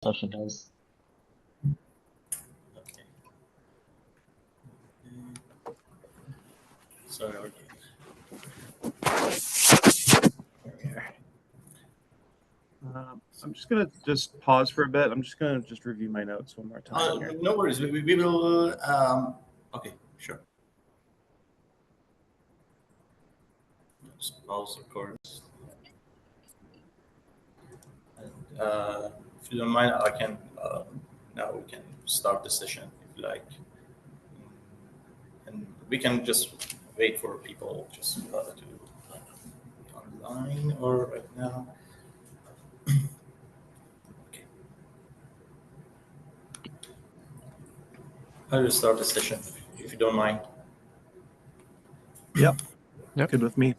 Sasha does. Okay. Sorry. I'm just gonna pause for a bit. I'm just gonna review my notes one more time here. No worries. We will. Okay, sure. Just pause, of course. And, if you don't mind, I can. Now we can start the session if you like, and we can just wait for people to online or right now. Okay. I will start the session if you don't mind. Yep. Good with me.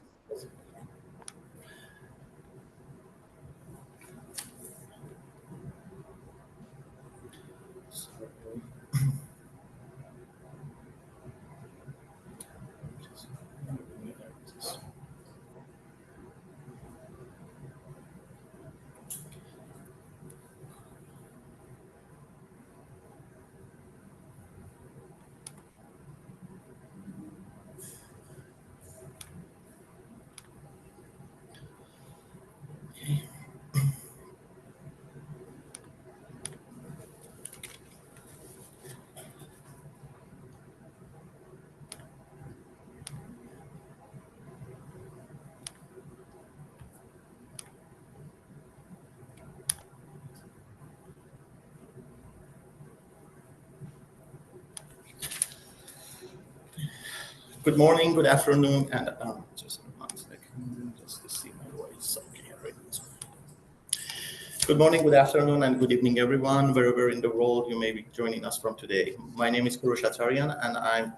Good morning, good afternoon, and just one second, just to see my voice. Okay, right. Good morning, good afternoon, and good evening, everyone, wherever in the world you may be joining us from today. My name is Farrokhi, and I'm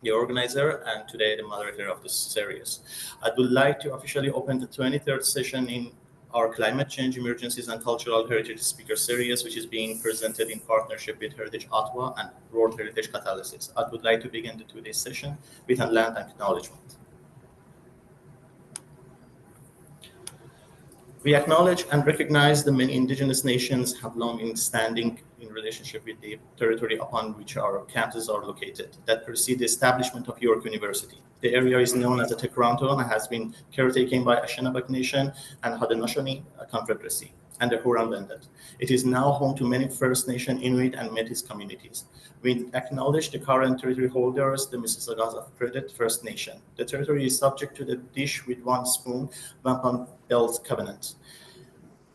the organizer and today the moderator of this series. I would like to officially open the 23rd session in our Climate Change, Emergencies, and Cultural Heritage Speaker Series, which is being presented in partnership with Heritage Ottawa and World Heritage Catalysis. I would like to begin the today's session with a land acknowledgement. We acknowledge and recognize the many Indigenous nations have long been standing in relationship with the territory upon which our campuses are located that precede the establishment of York University. The area is known as the Toronto and has been caretaken by Anishinaabe Nation and Haudenosaunee Confederacy and the Huron-Wendat. It is now home to many First Nation, Inuit, and Métis communities. We acknowledge the current territory holders, the Mississaugas of Credit First Nation. The territory is subject to the Dish with One Spoon, Wampum Bells Covenant,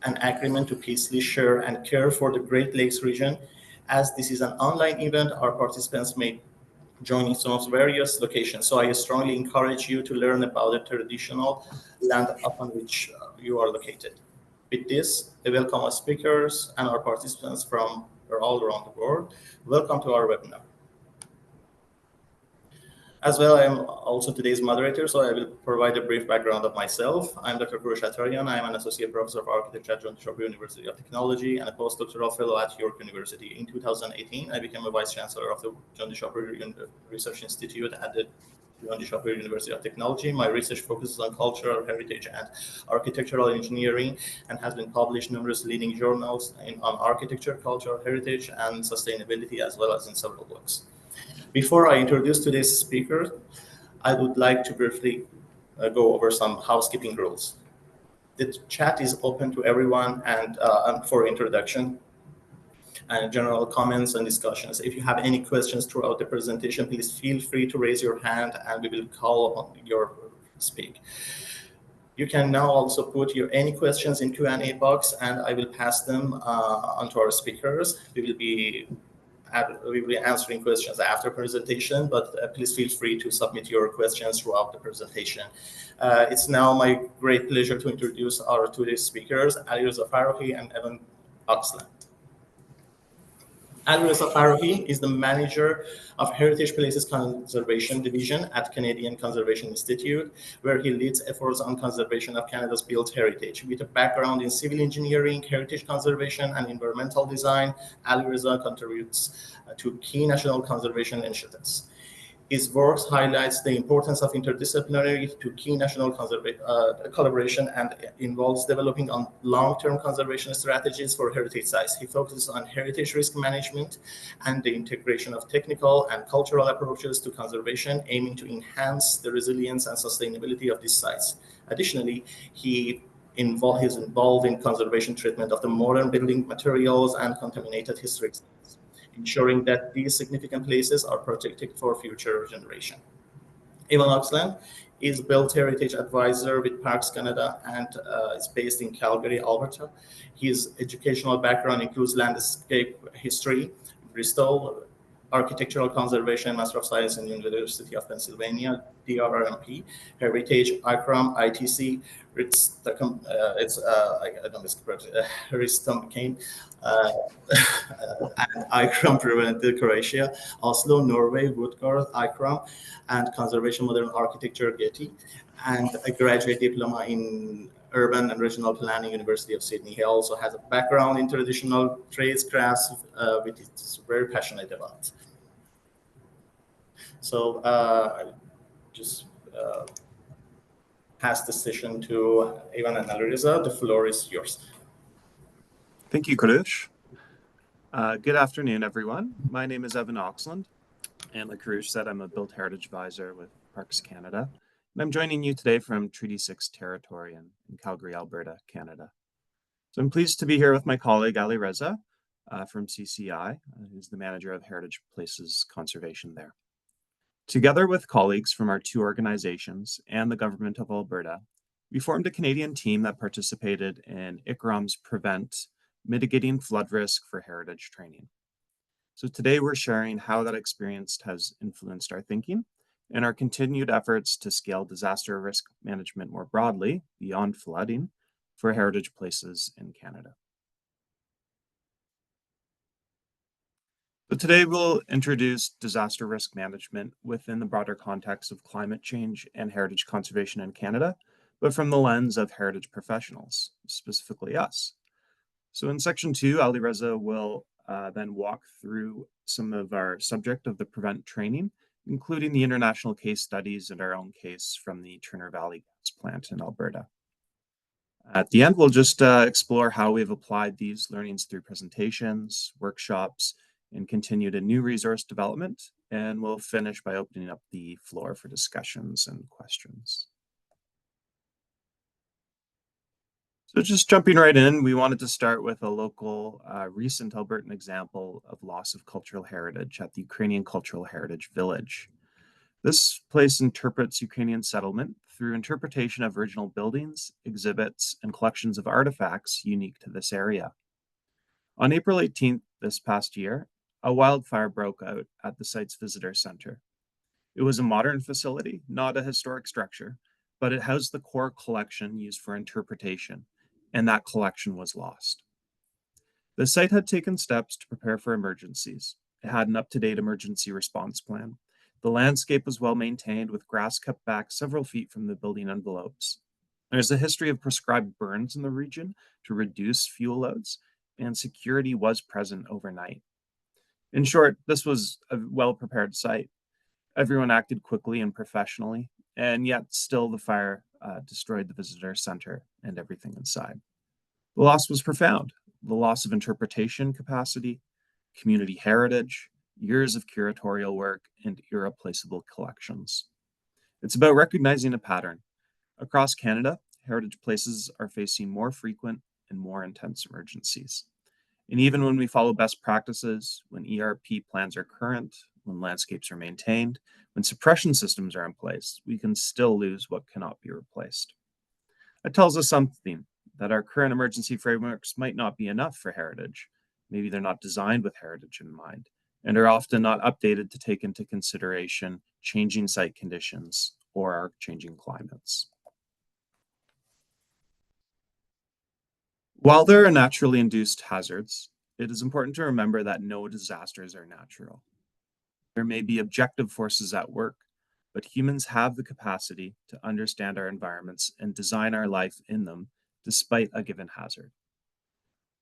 an agreement to peacefully share and care for the Great Lakes region. As this is an online event, our participants may join in some of various locations. So I strongly encourage you to learn about the traditional land upon which you are located. With this, I welcome our speakers and our participants from all around the world. Welcome to our webinar. As well, I am also today's moderator, so I will provide a brief background of myself. I'm Dr. Farrokhi. I am an associate professor of architecture at John D. University of Technology and a postdoctoral fellow at York University. In 2018, I became a vice chancellor of the John D. Research Institute at the John D. University of Technology. My research focuses on cultural heritage and architectural engineering and has been published in numerous leading journals on architecture, cultural heritage, and sustainability, as well as in several books. Before I introduce today's speaker, I would like to briefly go over some housekeeping rules. The chat is open to everyone and for introduction and general comments and discussions. If you have any questions throughout the presentation, please feel free to raise your hand and we will call on your speak. You can now also put any questions in Q&A box and I will pass them on to our speakers. We will be answering questions after presentation, but please feel free to submit your questions throughout the presentation. It's now my great pleasure to introduce our today's speakers, Alireza Farrokhi and Oxland. Alireza Farrokhi is the manager of Heritage Places Conservation Division at Canadian Conservation Institute, where he leads efforts on conservation of Canada's built heritage. With a background in civil engineering, heritage conservation, and environmental design, Alireza contributes to key national conservation initiatives. His work highlights the importance of interdisciplinary to key national collaboration and involves developing on long-term conservation strategies for heritage sites. He focuses on heritage risk management and the integration of technical and cultural approaches to conservation, aiming to enhance the resilience and sustainability of these sites. Additionally, he's involved in conservation treatment of the modern building materials and contaminated historic sites, ensuring that these significant places are protected for future generation. Evan Oxland is Built Heritage Advisor with Parks Canada and is based in Calgary, Alberta. His educational background includes landscape history, Bristol, architectural conservation, Master of Science in the University of Pennsylvania, DRRMP, Heritage, ICROM, ITC, I don't mispronounce it, Ristom Kane, and ICROM Preventive Croatia, Oslo, Norway, Woodgard, ICROM, and Conservation Modern Architecture, Getty, and a graduate diploma in Urban and Regional Planning, University of Sydney. He also has a background in traditional trades, crafts, which he's very passionate about. So I just pass the session to Ivan and Alireza. The floor is yours. Thank you, Karush. Good afternoon, everyone. My name is Evan Oxland, and like Karush said, I'm a Built Heritage Advisor with Parks Canada, and I'm joining you today from Treaty 6 territory in Calgary, Alberta, Canada. So I'm pleased to be here with my colleague Alireza from CCI, who's the manager of Heritage Places Conservation there. Together with colleagues from our two organizations and the Government of Alberta, we formed a Canadian team that participated in ICROM's Prevent Mitigating Flood Risk for Heritage training. So today we're sharing how that experience has influenced our thinking and our continued efforts to scale disaster risk management more broadly beyond flooding for heritage places in Canada. So today we'll introduce disaster risk management within the broader context of climate change and heritage conservation in Canada, but from the lens of heritage professionals, specifically us. So in section 2, Alireza will then walk through some of our subject of the Prevent training, including the international case studies and our own case from the Turner Valley gas plant in Alberta. At the end, we'll just explore how we've applied these learnings through presentations, workshops, and continued in new resource development, and we'll finish by opening up the floor for discussions and questions. So just jumping right in, we wanted to start with a local recent Albertan example of loss of cultural heritage at the Ukrainian Cultural Heritage Village. This place interprets Ukrainian settlement through interpretation of original buildings, exhibits, and collections of artifacts unique to this area. On April 18th this past year, a wildfire broke out at the site's visitor center. It was a modern facility, not a historic structure, but it housed the core collection used for interpretation, and that collection was lost. The site had taken steps to prepare for emergencies. It had an up-to-date emergency response plan. The landscape was well maintained, with grass cut back several feet from the building envelopes. There's a history of prescribed burns in the region to reduce fuel loads, and security was present overnight. In short, this was a well-prepared site. Everyone acted quickly and professionally, and yet still the fire destroyed the visitor center and everything inside. The loss was profound. The loss of interpretation capacity, community heritage, years of curatorial work, and irreplaceable collections. It's about recognizing a pattern. Across Canada, heritage places are facing more frequent and more intense emergencies. And even when we follow best practices, when ERP plans are current, when landscapes are maintained, when suppression systems are in place, we can still lose what cannot be replaced. That tells us something, that our current emergency frameworks might not be enough for heritage. Maybe they're not designed with heritage in mind, and are often not updated to take into consideration changing site conditions or our changing climates. While there are naturally induced hazards, it is important to remember that no disasters are natural. There may be objective forces at work, but humans have the capacity to understand our environments and design our life in them despite a given hazard.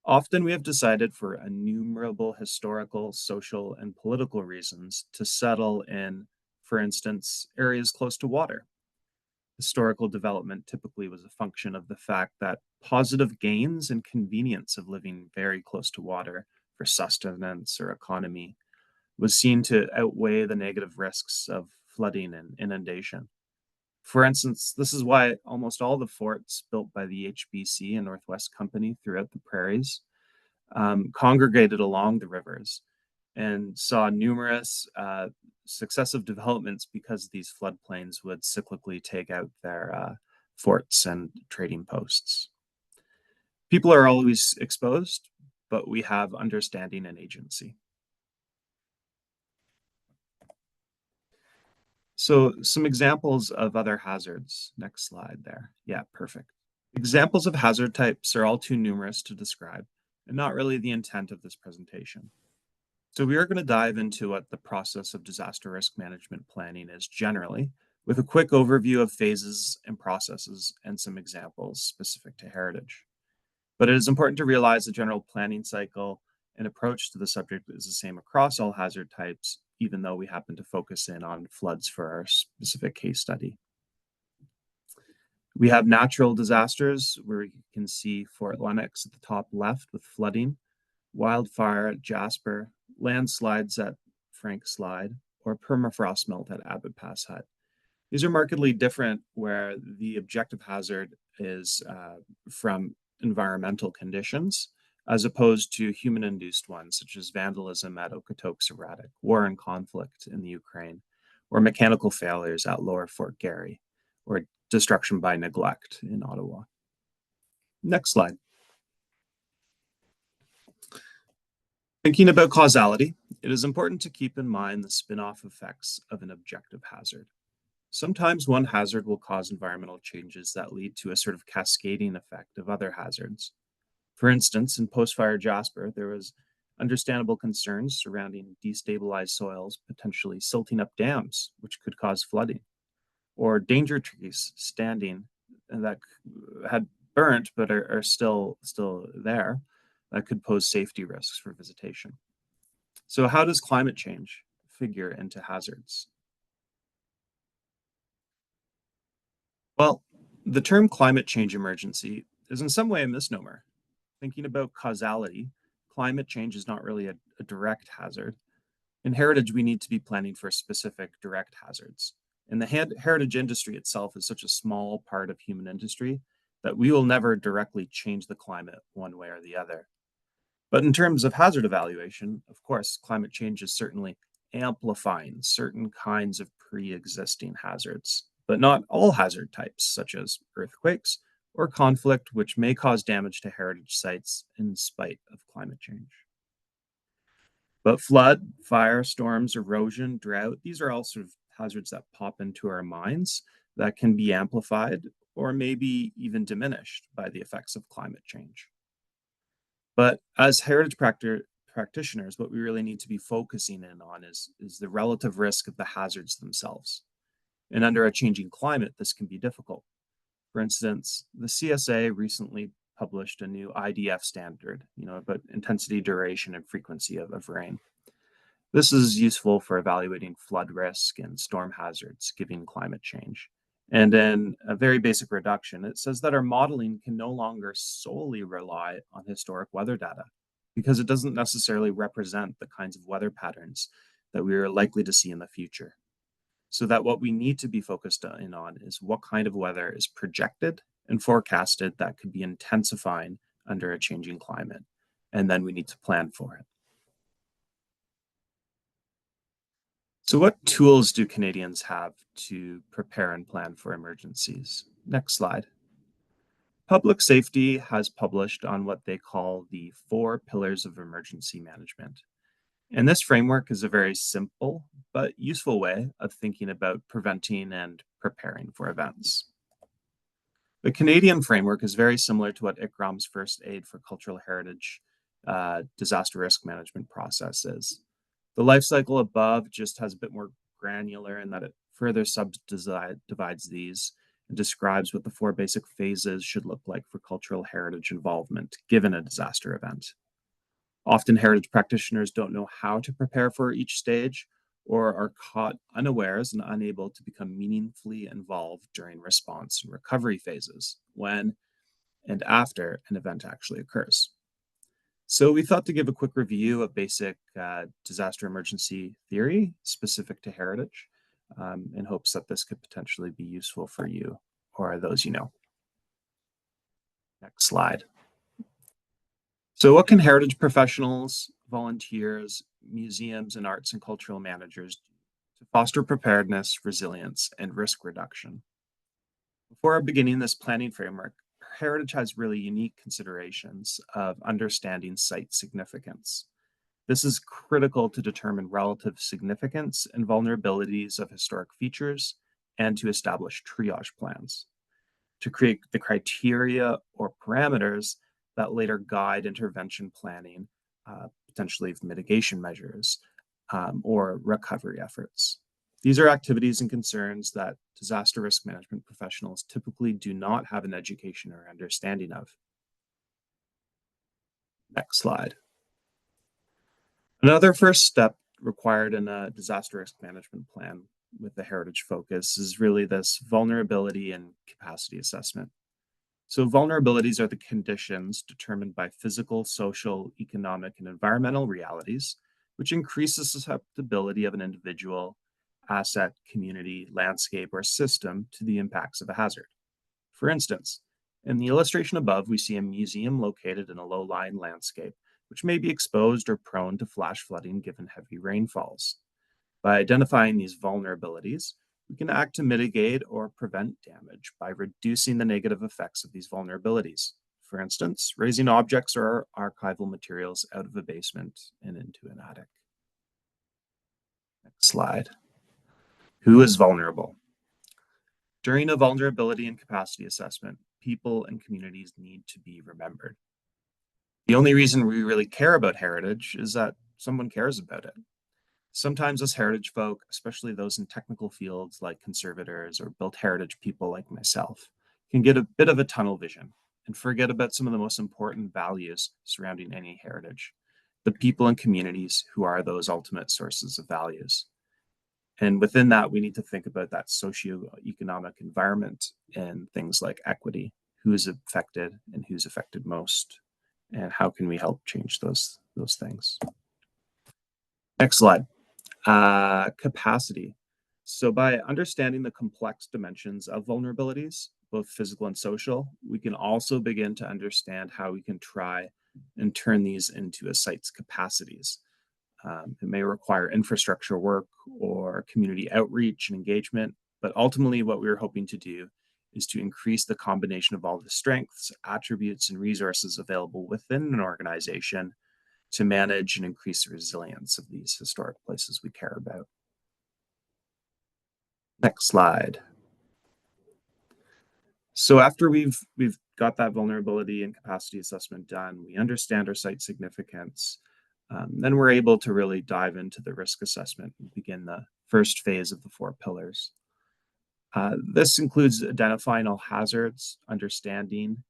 Often we have decided for innumerable historical, social, and political reasons to settle in For instance, areas close to water. Historical development typically was a function of the fact that positive gains and convenience of living very close to water for sustenance or economy was seen to outweigh the negative risks of flooding and inundation. For instance, this is why almost all the forts built by the HBC and Northwest Company throughout the prairies congregated along the rivers and saw numerous successive developments because these floodplains would cyclically take out their forts and trading posts. People are always exposed, but we have understanding and agency. So some examples of other hazards. Next slide there. Yeah, perfect. Examples of hazard types are all too numerous to describe and not really the intent of this presentation. So we are going to dive into what the process of disaster risk management planning is generally, with a quick overview of phases and processes and some examples specific to heritage. But it is important to realize the general planning cycle and approach to the subject is the same across all hazard types, even though we happen to focus in on floods for our specific case study. We have natural disasters where you can see Fort Lennox at the top left with flooding, wildfire at Jasper, landslides at Frank Slide, or permafrost melt at Abbott Pass Hut. These are markedly different where the objective hazard is from environmental conditions as opposed to human-induced ones, such as vandalism at Okotoks-Eratic, war and conflict in the Ukraine, or mechanical failures at Lower Fort Garry, or destruction by neglect in Ottawa. Next slide. Thinking about causality, it is important to keep in mind the spin-off effects of an objective hazard. Sometimes one hazard will cause environmental changes that lead to a sort of cascading effect of other hazards. For instance, in post-fire Jasper, there was understandable concerns surrounding destabilized soils potentially silting up dams, which could cause flooding, or danger trees standing that had burnt but are still there that could pose safety risks for visitation. So how does climate change figure into hazards? Well, the term climate change emergency is in some way a misnomer. Thinking about causality, climate change is not really a direct hazard. In heritage, we need to be planning for specific direct hazards. And the heritage industry itself is such a small part of human industry that we will never directly change the climate one way or the other. But in terms of hazard evaluation, of course, climate change is certainly amplifying certain kinds of pre-existing hazards, but not all hazard types, such as earthquakes or conflict, which may cause damage to heritage sites in spite of climate change. But flood, fire, storms, erosion, drought, these are all sort of hazards that pop into our minds that can be amplified or maybe even diminished by the effects of climate change. But as heritage practitioners, what we really need to be focusing in on is the relative risk of the hazards themselves. And under a changing climate, this can be difficult. For instance, the CSA recently published a new IDF standard, about intensity, duration, and frequency of rain. This is useful for evaluating flood risk and storm hazards given climate change. And in a very basic reduction, it says that our modeling can no longer solely rely on historic weather data because it doesn't necessarily represent the kinds of weather patterns that we are likely to see in the future. So that what we need to be focused in on is what kind of weather is projected and forecasted that could be intensifying under a changing climate. And then we need to plan for it. So what tools do Canadians have to prepare and plan for emergencies? Next slide. Public Safety has published on what they call the 4 pillars of emergency management. And this framework is a very simple but useful way of thinking about preventing and preparing for events. The Canadian framework is very similar to what ICROM's First Aid for Cultural Heritage disaster risk management process is. The life cycle above just has a bit more granular in that it further subdivides these and describes what the 4 basic phases should look like for cultural heritage involvement given a disaster event. Often heritage practitioners don't know how to prepare for each stage or are caught unawares and unable to become meaningfully involved during response and recovery phases when and after an event actually occurs. So we thought to give a quick review of basic disaster emergency theory specific to heritage in hopes that this could potentially be useful for you or those you know. Next slide. So what can heritage professionals, volunteers, museums, and arts and cultural managers do to foster preparedness, resilience, and risk reduction? Before beginning this planning framework, heritage has really unique considerations of understanding site significance. This is critical to determine relative significance and vulnerabilities of historic features and to establish triage plans, to create the criteria or parameters that later guide intervention planning, potentially mitigation measures, or recovery efforts. These are activities and concerns that disaster risk management professionals typically do not have an education or understanding of. Next slide. Another first step required in a disaster risk management plan with the heritage focus is really this vulnerability and capacity assessment. So vulnerabilities are the conditions determined by physical, social, economic, and environmental realities, which increase the susceptibility of an individual, asset, community, landscape, or system to the impacts of a hazard. For instance, in the illustration above, we see a museum located in a low-lying landscape, which may be exposed or prone to flash flooding given heavy rainfalls. By identifying these vulnerabilities, we can act to mitigate or prevent damage by reducing the negative effects of these vulnerabilities. For instance, raising objects or archival materials out of a basement and into an attic. Next slide. Who is vulnerable? During a vulnerability and capacity assessment, people and communities need to be remembered. The only reason we really care about heritage is that someone cares about it. Sometimes as heritage folk, especially those in technical fields like conservators or built heritage people like myself, can get a bit of a tunnel vision and forget about some of the most important values surrounding any heritage, the people and communities who are those ultimate sources of values. And within that, we need to think about that socioeconomic environment and things like equity, who is affected and who's affected most, and how can we help change those things. Next slide. Capacity. So by understanding the complex dimensions of vulnerabilities, both physical and social, we can also begin to understand how we can try and turn these into a site's capacities. It may require infrastructure work or community outreach and engagement, but ultimately what we're hoping to do is to increase the combination of all the strengths, attributes, and resources available within an organization to manage and increase the resilience of these historic places we care about. Next slide. So after we've got that vulnerability and capacity assessment done, we understand our site significance, then we're able to really dive into the risk assessment and begin the first phase of the 4 pillars. This includes identifying all hazards, understanding,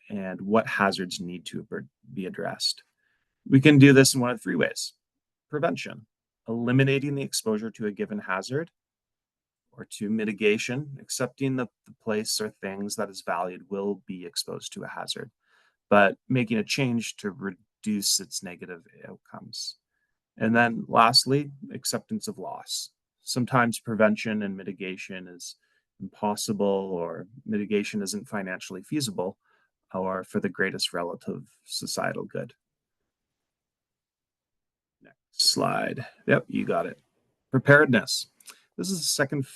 and what hazards need to be addressed. We can do this in one of 3 ways. Prevention, eliminating the exposure to a given hazard, or to mitigation, accepting the place or things that is valued will be exposed to a hazard, but making a change to reduce its negative outcomes. And then lastly, acceptance of loss. Sometimes prevention and mitigation is impossible, or mitigation isn't financially feasible, or for the greatest relative societal good. Next slide. Yep, you got it. Preparedness. This is the second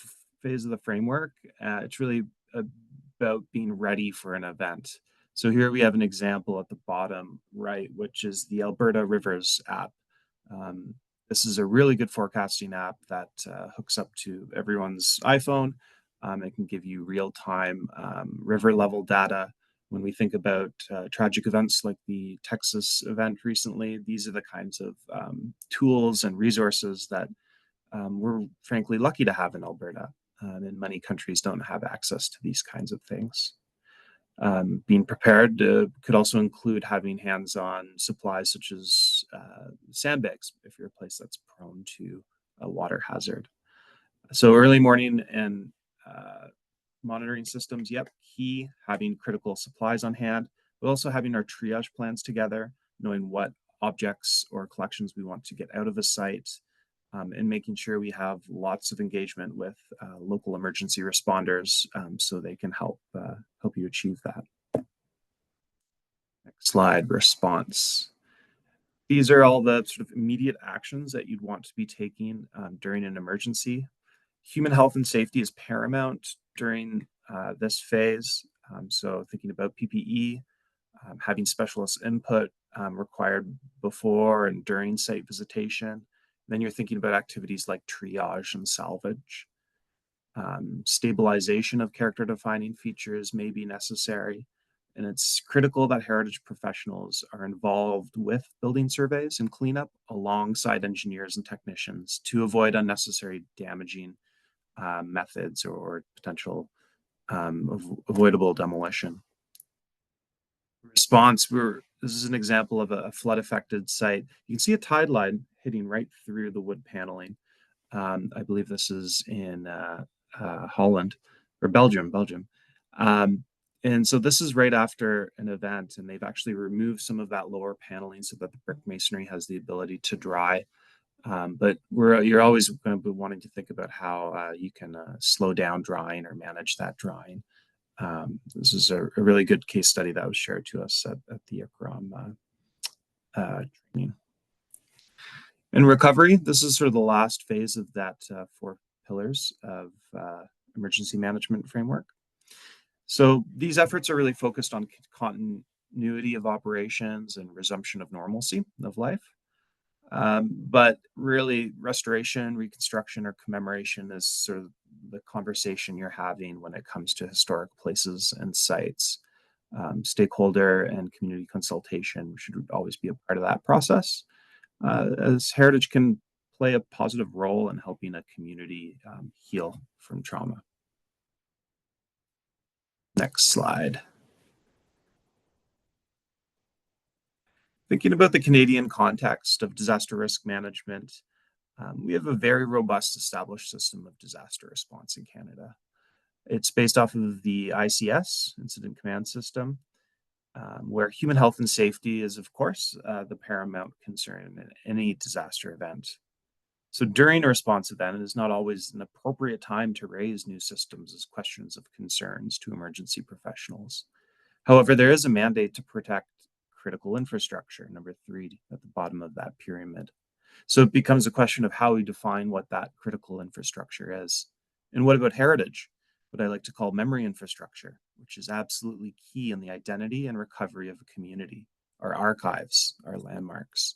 phase of the framework. It's really about being ready for an event. So here we have an example at the bottom right, which is the Alberta Rivers app. This is a really good forecasting app that hooks up to everyone's iPhone. It can give you real-time river level data. When we think about tragic events like the Texas event recently, these are the kinds of tools and resources that we're frankly lucky to have in Alberta. And many countries don't have access to these kinds of things. Being prepared could also include having hands-on supplies such as sandbags if you're a place that's prone to a water hazard. So early morning and monitoring systems, yep, key, having critical supplies on hand, but also having our triage plans together, knowing what objects or collections we want to get out of a site, and making sure we have lots of engagement with local emergency responders so they can help you achieve that. Next slide, response. These are all the sort of immediate actions that you'd want to be taking during an emergency. Human health and safety is paramount during this phase. So thinking about PPE, having specialist input required before and during site visitation. Then you're thinking about activities like triage and salvage. Stabilization of character-defining features may be necessary. And it's critical that heritage professionals are involved with building surveys and cleanup alongside engineers and technicians to avoid unnecessary damaging methods or potential avoidable demolition. Response, this is an example of a flood-affected site. You can see a tide line hitting right through the wood paneling. I believe this is in Holland or Belgium. And so this is right after an event, and they've actually removed some of that lower paneling so that the brick masonry has the ability to dry. But you're always going to be wanting to think about how you can slow down drying or manage that drying. This is a really good case study that was shared to us at the ICROM training. In recovery, this is sort of the last phase of that 4 pillars of emergency management framework. So these efforts are really focused on continuity of operations and resumption of normalcy of life. But really, restoration, reconstruction, or commemoration is sort of the conversation you're having when it comes to historic places and sites. Stakeholder and community consultation should always be a part of that process, as heritage can play a positive role in helping a community heal from trauma. Next slide. Thinking about the Canadian context of disaster risk management, we have a very robust established system of disaster response in Canada. It's based off of the ICS, Incident Command System, where human health and safety is, of course, the paramount concern in any disaster event. So during a response event, it is not always an appropriate time to raise new systems as questions of concerns to emergency professionals. However, there is a mandate to protect critical infrastructure, number 3 at the bottom of that pyramid. So it becomes a question of how we define what that critical infrastructure is. And what about heritage? What I like to call memory infrastructure, which is absolutely key in the identity and recovery of a community, our archives, our landmarks.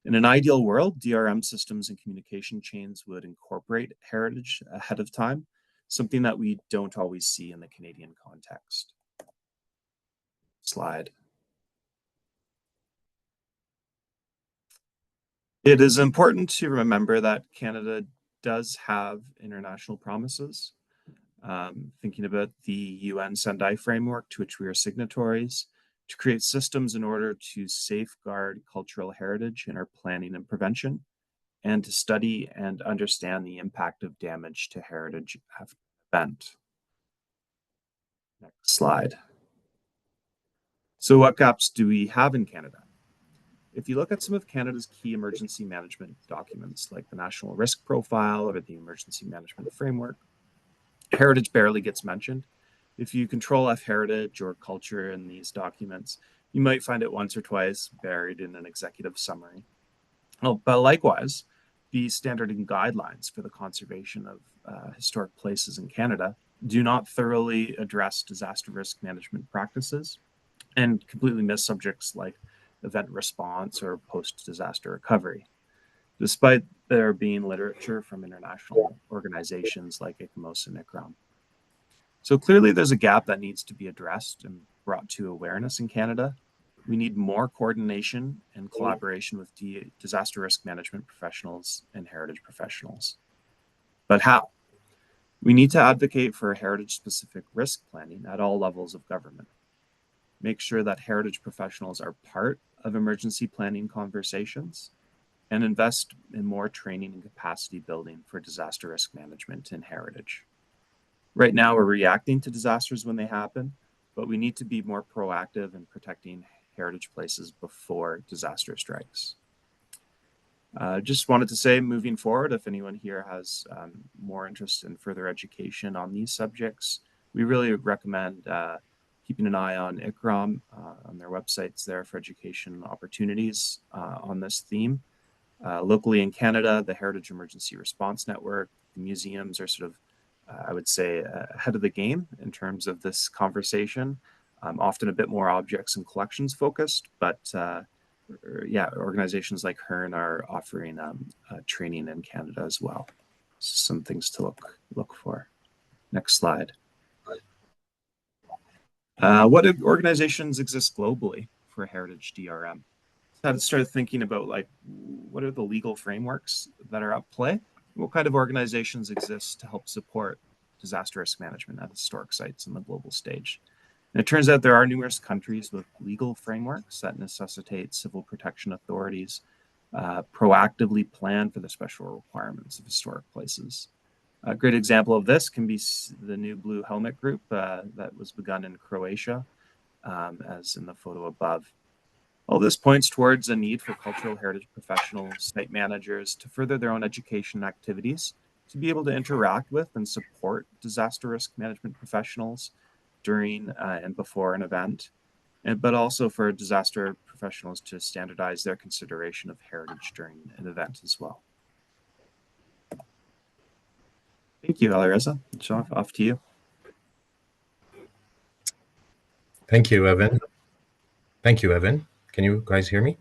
In an ideal world, DRM systems and communication chains would incorporate heritage ahead of time, something that we don't always see in the Canadian context. Slide. It is important to remember that Canada does have international promises. Thinking about the UN Sendai framework to which we are signatories, to create systems in order to safeguard cultural heritage in our planning and prevention, and to study and understand the impact of damage to heritage after an event. Next slide. So what gaps do we have in Canada? If you look at some of Canada's key emergency management documents, like the National Risk Profile or the Emergency Management Framework, heritage barely gets mentioned. If you control F heritage or culture in these documents, you might find it once or twice buried in an executive summary. Oh, but likewise, the standard and guidelines for the conservation of historic places in Canada do not thoroughly address disaster risk management practices and completely miss subjects like event response or post-disaster recovery, despite there being literature from international organizations like ICMOS and ICROM. So clearly there's a gap that needs to be addressed and brought to awareness in Canada. We need more coordination and collaboration with disaster risk management professionals and heritage professionals. But how? We need to advocate for heritage-specific risk planning at all levels of government. Make sure that heritage professionals are part of emergency planning conversations, and invest in more training and capacity building for disaster risk management in heritage. Right now, we're reacting to disasters when they happen, but we need to be more proactive in protecting heritage places before disaster strikes. Just wanted to say, moving forward, if anyone here has more interest in further education on these subjects, we really recommend keeping an eye on ICROM, on their websites there for education opportunities on this theme. Locally in Canada, the Heritage Emergency Response Network, the museums are sort of, I would say, ahead of the game in terms of this conversation. Often a bit more objects and collections focused, but yeah, organizations like HERN are offering training in Canada as well. Some things to look for. Next slide. What organizations exist globally for heritage DRM? I started thinking about, like, what are the legal frameworks that are at play? What kind of organizations exist to help support disaster risk management at historic sites on the global stage? And it turns out there are numerous countries with legal frameworks that necessitate civil protection authorities proactively plan for the special requirements of historic places. A great example of this can be the new Blue Helmet Group that was begun in Croatia, as in the photo above. All this points towards a need for cultural heritage professionals, site managers, to further their own education activities, to be able to interact with and support disaster risk management professionals during and before an event, but also for disaster professionals to standardize their consideration of heritage during an event as well. Thank you, Alireza. Off to you. Thank you, Evan. Thank you, Evan. Can you guys hear me?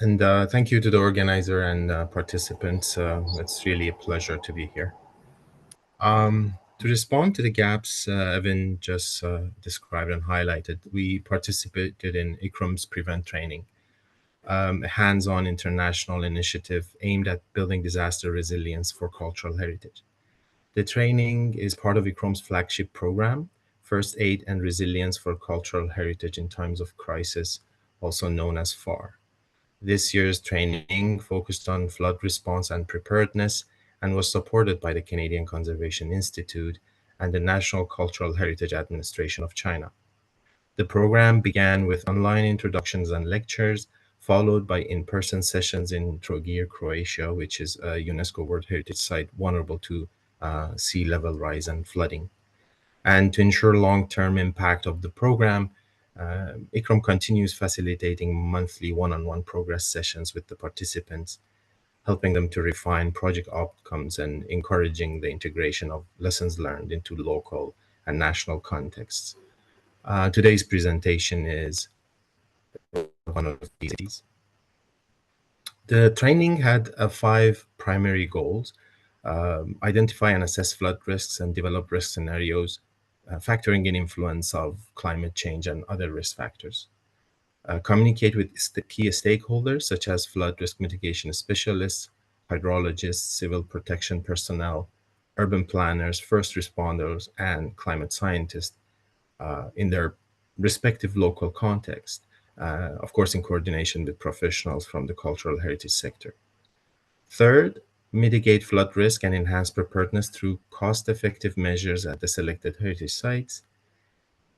And thank you to the organizer and participants. It's really a pleasure to be here. To respond to the gaps Evan just described and highlighted, we participated in ICROM's Prevent Training, a hands-on international initiative aimed at building disaster resilience for cultural heritage. The training is part of ICROM's flagship program, First Aid and Resilience for Cultural Heritage in Times of Crisis, also known as FAR. This year's training focused on flood response and preparedness and was supported by the Canadian Conservation Institute and the National Cultural Heritage Administration of China. The program began with online introductions and lectures, followed by in-person sessions in Trogir, Croatia, which is a UNESCO World Heritage Site vulnerable to sea level rise and flooding. And to ensure long-term impact of the program, ICROM continues facilitating monthly one-on-one progress sessions with the participants, helping them to refine project outcomes and encouraging the integration of lessons learned into local and national contexts. Today's presentation is one of these. The training had 5 primary goals: identify and assess flood risks and develop risk scenarios, factoring in influence of climate change and other risk factors. Communicate with key stakeholders such as flood risk mitigation specialists, hydrologists, civil protection personnel, urban planners, first responders, and climate scientists in their respective local context, of course in coordination with professionals from the cultural heritage sector. Third, mitigate flood risk and enhance preparedness through cost-effective measures at the selected heritage sites.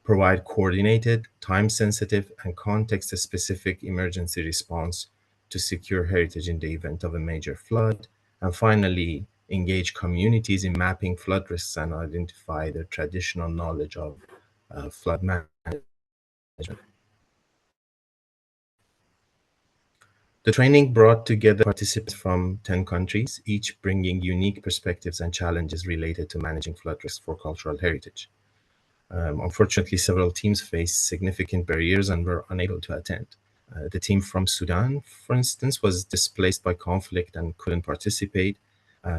Provide coordinated, time-sensitive, and context-specific emergency response to secure heritage in the event of a major flood. And finally, engage communities in mapping flood risks and identify their traditional knowledge of flood management. The training brought together participants from 10 countries, each bringing unique perspectives and challenges related to managing flood risk for cultural heritage. Unfortunately, several teams faced significant barriers and were unable to attend. The team from Sudan, for instance, was displaced by conflict and couldn't participate.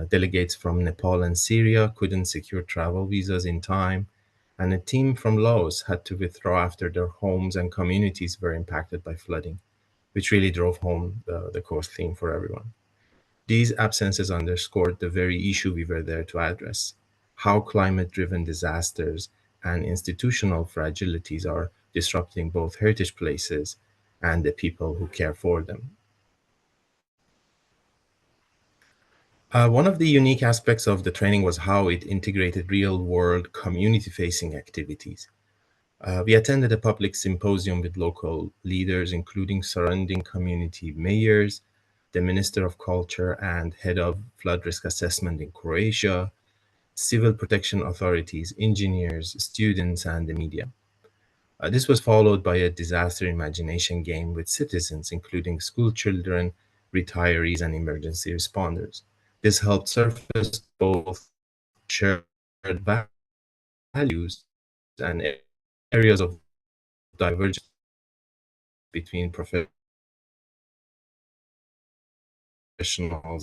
Delegates from Nepal and Syria couldn't secure travel visas in time. And a team from Laos had to withdraw after their homes and communities were impacted by flooding, which really drove home the core theme for everyone. These absences underscored the very issue we were there to address: how climate-driven disasters and institutional fragilities are disrupting both heritage places and the people who care for them. One of the unique aspects of the training was how it integrated real world community facing activities. We attended a public symposium with local leaders, including surrounding community mayors, the Minister of Culture, and head of flood risk assessment in Croatia, civil protection authorities, engineers, students, and the media. This was followed by a disaster imagination game with citizens, including school children, retirees, and emergency responders. This helped surface both shared values and areas of divergence between professionals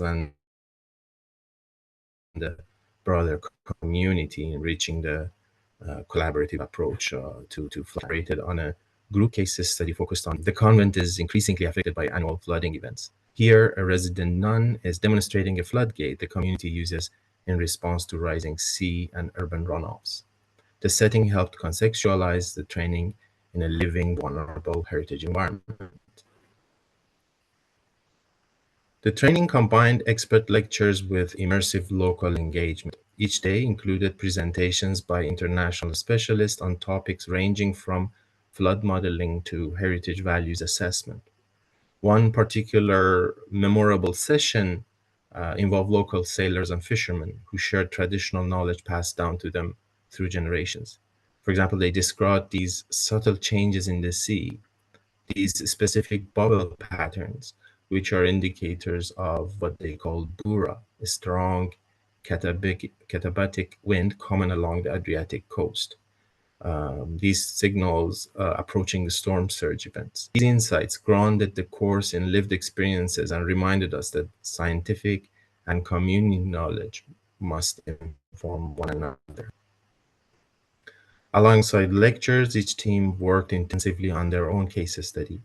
and the broader community in reaching the collaborative approach to collaborated on a group case study focused on the convent is increasingly affected by annual flooding events. Here, a resident nun is demonstrating a floodgate the community uses in response to rising sea and urban runoffs. The setting helped contextualize the training in a living, vulnerable heritage environment. The training combined expert lectures with immersive local engagement. Each day included presentations by international specialists on topics ranging from flood modeling to heritage values assessment. One particular memorable session involved local sailors and fishermen who shared traditional knowledge passed down to them through generations. For example, they described these subtle changes in the sea, these specific bubble patterns, which are indicators of what they call bura, a strong katabatic wind common along the Adriatic coast. These signals approaching the storm surge events. These insights grounded the course in lived experiences and reminded us that scientific and community knowledge must inform one another. Alongside lectures, each team worked intensively on their own case study.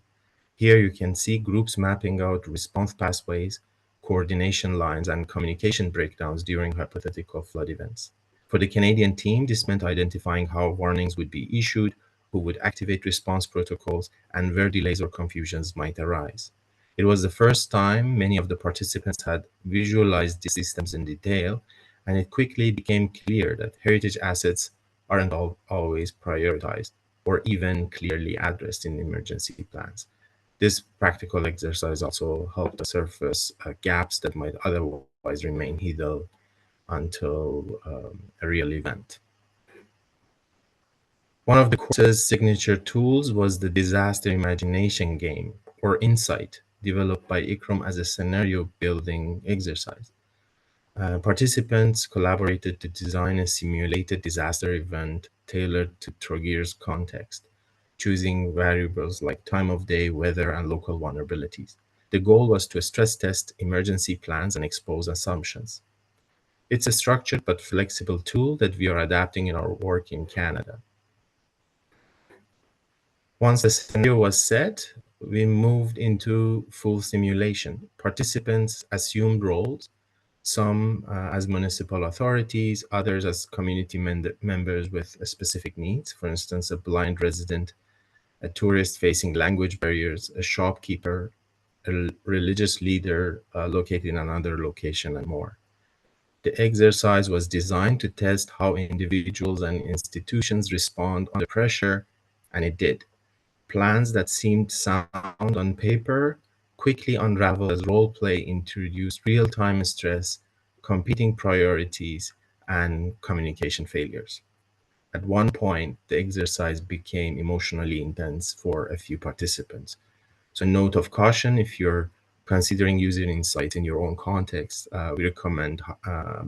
Here you can see groups mapping out response pathways, coordination lines, and communication breakdowns during hypothetical flood events. For the Canadian team, this meant identifying how warnings would be issued, who would activate response protocols, and where delays or confusions might arise. It was the first time many of the participants had visualized these systems in detail, and it quickly became clear that heritage assets aren't always prioritized or even clearly addressed in emergency plans. This practical exercise also helped us surface gaps that might otherwise remain hidden until a real event. One of the course's signature tools was the disaster imagination game, or Insight, developed by ICROM as a scenario building exercise. Participants collaborated to design a simulated disaster event tailored to Trogir's context, choosing variables like time of day, weather, and local vulnerabilities. The goal was to stress test emergency plans and expose assumptions. It's a structured but flexible tool that we are adapting in our work in Canada. Once the scenario was set, we moved into full simulation. Participants assumed roles, some as municipal authorities, others as community members with specific needs, for instance, a blind resident, a tourist facing language barriers, a shopkeeper, a religious leader located in another location, and more. The exercise was designed to test how individuals and institutions respond under pressure, and it did. Plans that seemed sound on paper quickly unraveled as role play introduced real time stress, competing priorities, and communication failures. At one point, the exercise became emotionally intense for a few participants. So, note of caution if you're considering using insights in your own context, we recommend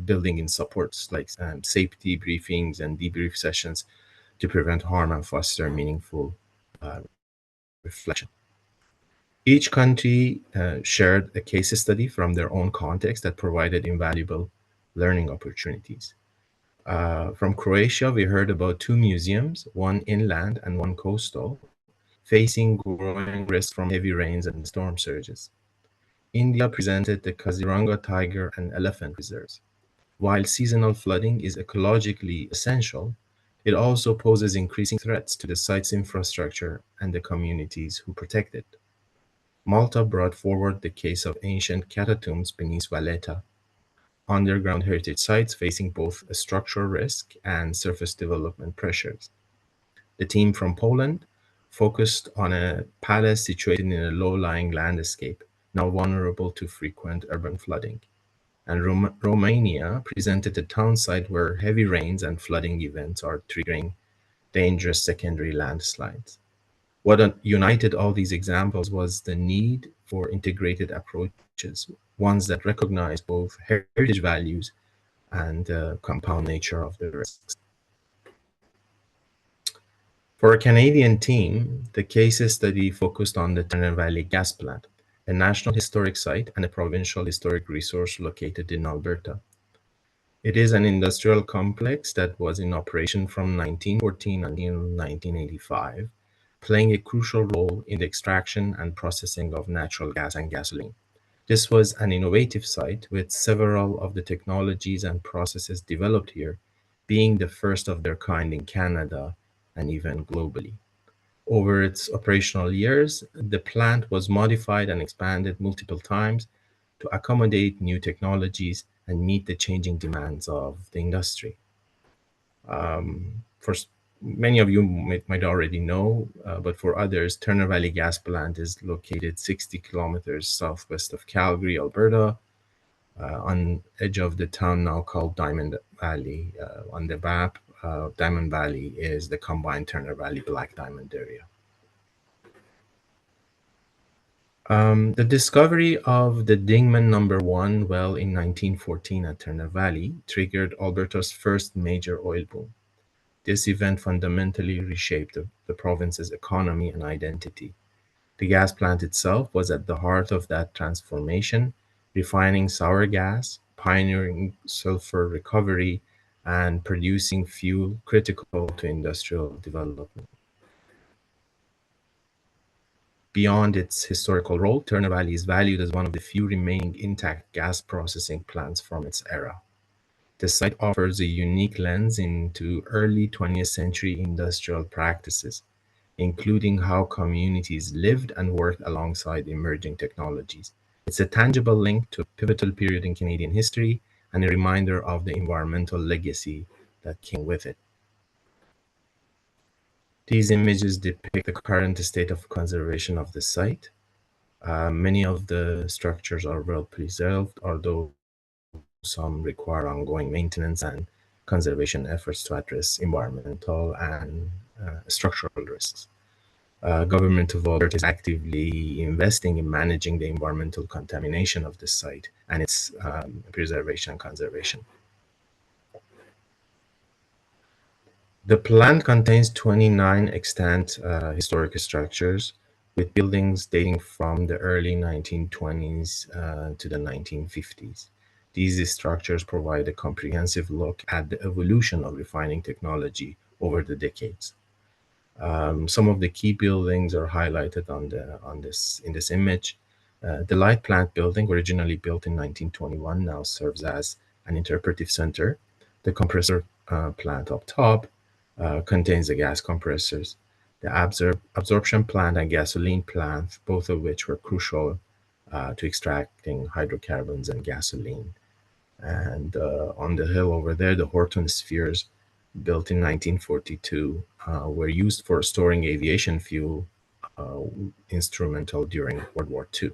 building in supports like safety briefings and debrief sessions to prevent harm and foster meaningful reflection. Each country shared a case study from their own context that provided invaluable learning opportunities. From Croatia, we heard about two museums, one inland and one coastal, facing growing risk from heavy rains and storm surges. India presented the Kaziranga tiger and elephant reserves. While seasonal flooding is ecologically essential, it also poses increasing threats to the site's infrastructure and the communities who protect it. Malta brought forward the case of ancient catacombs beneath Valletta, underground heritage sites facing both a structural risk and surface development pressures. The team from Poland focused on a palace situated in a low-lying landscape, now vulnerable to frequent urban flooding. And Romania presented a town site where heavy rains and flooding events are triggering dangerous secondary landslides. What united all these examples was the need for integrated approaches, ones that recognize both heritage values and the compound nature of the risks. For a Canadian team, the case study focused on the Turner Valley Gas Plant, a national historic site and a provincial historic resource located in Alberta. It is an industrial complex that was in operation from 1914 until 1985, playing a crucial role in the extraction and processing of natural gas and gasoline. This was an innovative site with several of the technologies and processes developed here being the first of their kind in Canada and even globally. Over its operational years, the plant was modified and expanded multiple times to accommodate new technologies and meet the changing demands of the industry. For many of you might already know, but for others, Turner Valley Gas Plant is located 60 kilometers southwest of Calgary, Alberta, on edge of the town now called Diamond Valley. On the map, Diamond Valley is the combined Turner Valley Black Diamond area. The discovery of the Dingman number 1 well in 1914 at Turner Valley triggered Alberta's first major oil boom. This event fundamentally reshaped the province's economy and identity. The gas plant itself was at the heart of that transformation, refining sour gas, pioneering sulfur recovery, and producing fuel critical to industrial development. Beyond its historical role, Turner Valley is valued as one of the few remaining intact gas processing plants from its era. The site offers a unique lens into early 20th century industrial practices, including how communities lived and worked alongside emerging technologies. It's a tangible link to a pivotal period in Canadian history and a reminder of the environmental legacy that came with it. These images depict the current state of conservation of the site. Many of the structures are well preserved, although some require ongoing maintenance and conservation efforts to address environmental and structural risks. Government of Alberta is actively investing in managing the environmental contamination of the site and its preservation and conservation. The plant contains 29 extant historic structures, with buildings dating from the early 1920s to the 1950s. These structures provide a comprehensive look at the evolution of refining technology over the decades. Some of the key buildings are highlighted in this image. The light plant building, originally built in 1921, now serves as an interpretive center. The compressor plant up top contains the gas compressors. The absorption plant and gasoline plant, both of which were crucial to extracting hydrocarbons and gasoline. And on the hill over there, the Horton spheres, built in 1942, were used for storing aviation fuel, instrumental during World War II.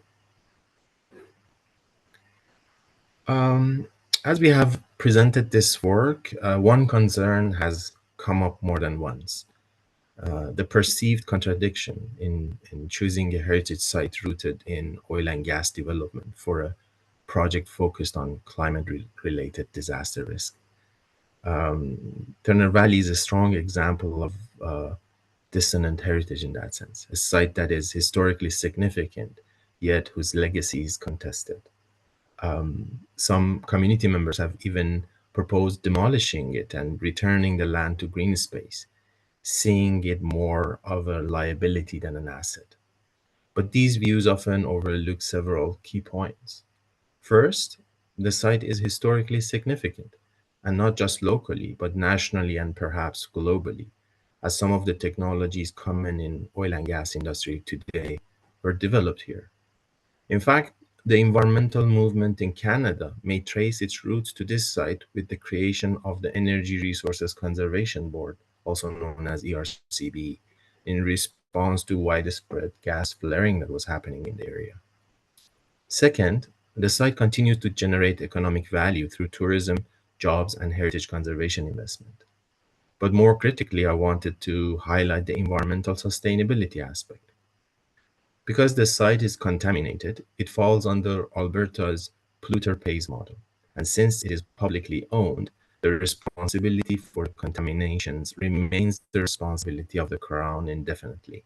As we have presented this work, one concern has come up more than once. The perceived contradiction in choosing a heritage site rooted in oil and gas development for a project focused on climate-related disaster risk. Turner Valley is a strong example of dissonant heritage in that sense, a site that is historically significant, yet whose legacy is contested. Some community members have even proposed demolishing it and returning the land to green space, seeing it more of a liability than an asset. But these views often overlook several key points. First, the site is historically significant, and not just locally, but nationally and perhaps globally, as some of the technologies common in oil and gas industry today were developed here. In fact, The environmental movement in Canada may trace its roots to this site with the creation of the Energy Resources Conservation Board, also known as ERCB, in response to widespread gas flaring that was happening in the area. Second, the site continues to generate economic value through tourism, jobs, and heritage conservation investment. But more critically, I wanted to highlight the environmental sustainability aspect. Because the site is contaminated, it falls under Alberta's polluter pays model. And since it is publicly owned, the responsibility for contaminations remains the responsibility of the Crown indefinitely.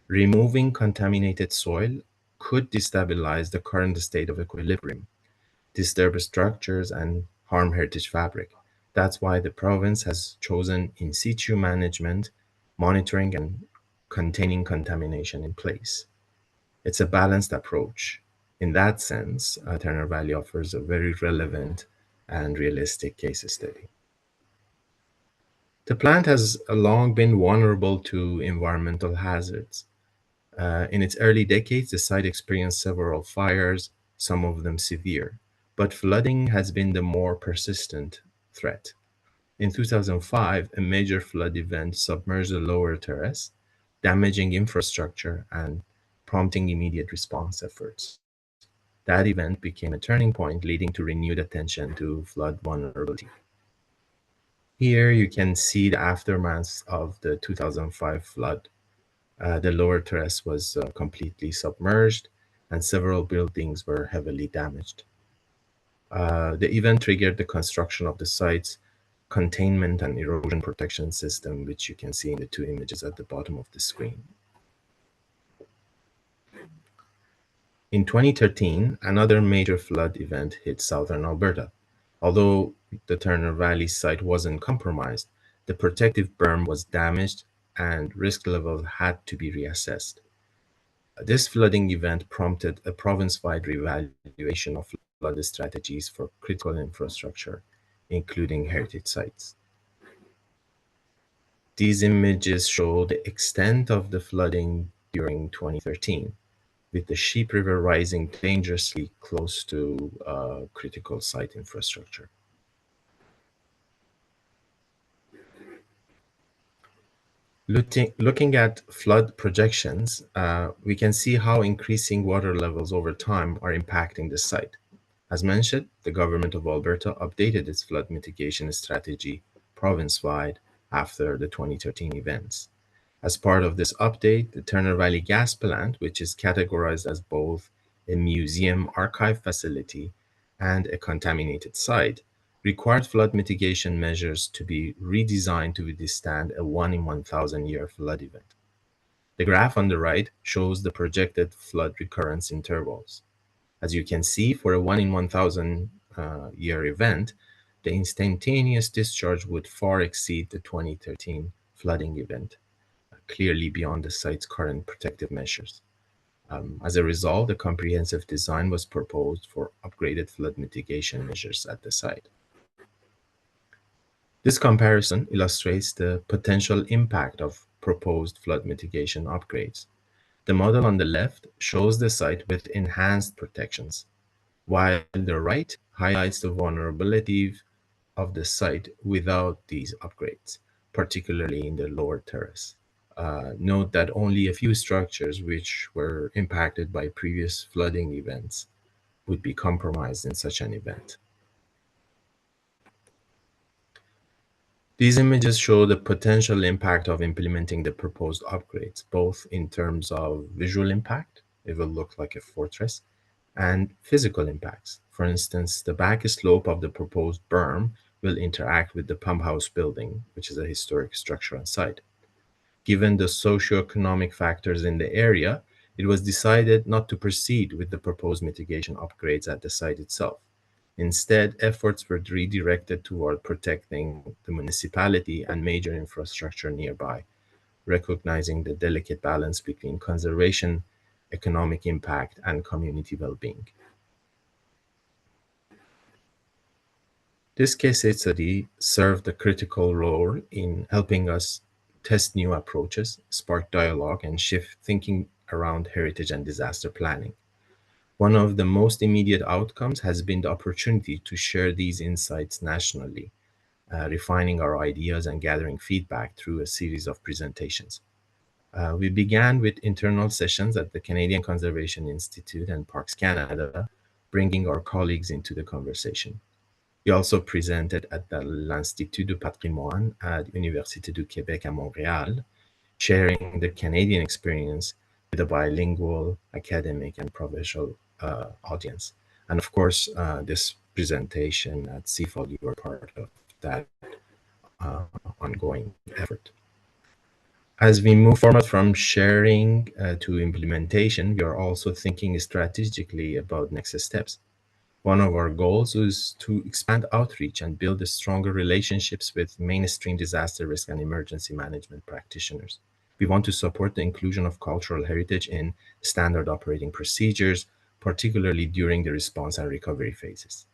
Removing contaminated soil could destabilize the current state of equilibrium, disturb structures, and harm heritage fabric. That's why the province has chosen in situ management, monitoring, and containing contamination in place. It's a balanced approach. In that sense, Turner Valley offers a very relevant and realistic case study. The plant has long been vulnerable to environmental hazards. In its early decades, the site experienced several fires, some of them severe, but flooding has been the more persistent threat. In 2005, a major flood event submerged the lower terrace, damaging infrastructure and prompting immediate response efforts. That event became a turning point, leading to renewed attention to flood vulnerability. Here you can see the aftermath of the 2005 flood. The lower terrace was completely submerged, and several buildings were heavily damaged. The event triggered the construction of the site's containment and erosion protection system, which you can see in the two images at the bottom of the screen. In 2013, another major flood event hit southern Alberta. Although the Turner Valley site wasn't compromised, the protective berm was damaged and risk levels had to be reassessed. This flooding event prompted a province-wide reevaluation of flood strategies for critical infrastructure, including heritage sites. These images show the extent of the flooding during 2013, with the Sheep River rising dangerously close to critical site infrastructure. Looking at flood projections, we can see how increasing water levels over time are impacting the site. As mentioned, the government of Alberta updated its flood mitigation strategy province-wide after the 2013 events. As part of this update, the Turner Valley Gas Plant, which is categorized as both a museum archive facility and a contaminated site, required flood mitigation measures to be redesigned to withstand a 1 in 1,000 year flood event. The graph on the right shows the projected flood recurrence intervals. As you can see, for a 1 in 1,000 year event, the instantaneous discharge would far exceed the 2013 flooding event, clearly beyond the site's current protective measures. As a result, a comprehensive design was proposed for upgraded flood mitigation measures at the site. This comparison illustrates the potential impact of proposed flood mitigation upgrades. The model on the left shows the site with enhanced protections, while the right highlights the vulnerability of the site without these upgrades, particularly in the lower terrace. Note that only a few structures which were impacted by previous flooding events would be compromised in such an event. These images show the potential impact of implementing the proposed upgrades, both in terms of visual impact, it will look like a fortress, and physical impacts. For instance, the back slope of the proposed berm will interact with the pump house building, which is a historic structure on site. Given the socioeconomic factors in the area, it was decided not to proceed with the proposed mitigation upgrades at the site itself. Instead, efforts were redirected toward protecting the municipality and major infrastructure nearby, recognizing the delicate balance between conservation, economic impact, and community well-being. This case study served a critical role in helping us test new approaches, spark dialogue, and shift thinking around heritage and disaster planning. One of the most immediate outcomes has been the opportunity to share these insights nationally, refining our ideas and gathering feedback through a series of presentations. We began with internal sessions at the Canadian Conservation Institute and Parks Canada, bringing our colleagues into the conversation. We also presented at the l'Institut du Patrimoine at Université du Québec à Montréal, sharing the Canadian experience with a bilingual academic and professional audience. And of course, this presentation at CFOL, you were part of that ongoing effort. As we move forward from sharing to implementation, we are also thinking strategically about next steps. One of our goals is to expand outreach and build stronger relationships with mainstream disaster risk and emergency management practitioners. We want to support the inclusion of cultural heritage in standard operating procedures, particularly during the response and recovery phases.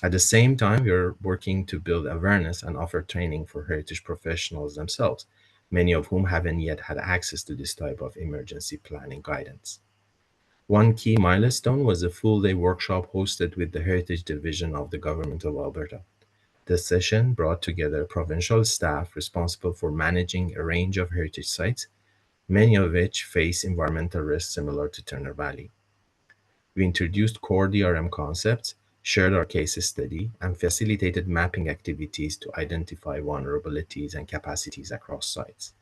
At the same time, we are working to build awareness and offer training for heritage professionals themselves, many of whom haven't yet had access to this type of emergency planning guidance. One key milestone was a full-day workshop hosted with the Heritage Division of the Government of Alberta. The session brought together provincial staff responsible for managing a range of heritage sites, many of which face environmental risks similar to Turner Valley. We introduced core DRM concepts, shared our case study, and facilitated mapping activities to identify vulnerabilities and capacities across sites.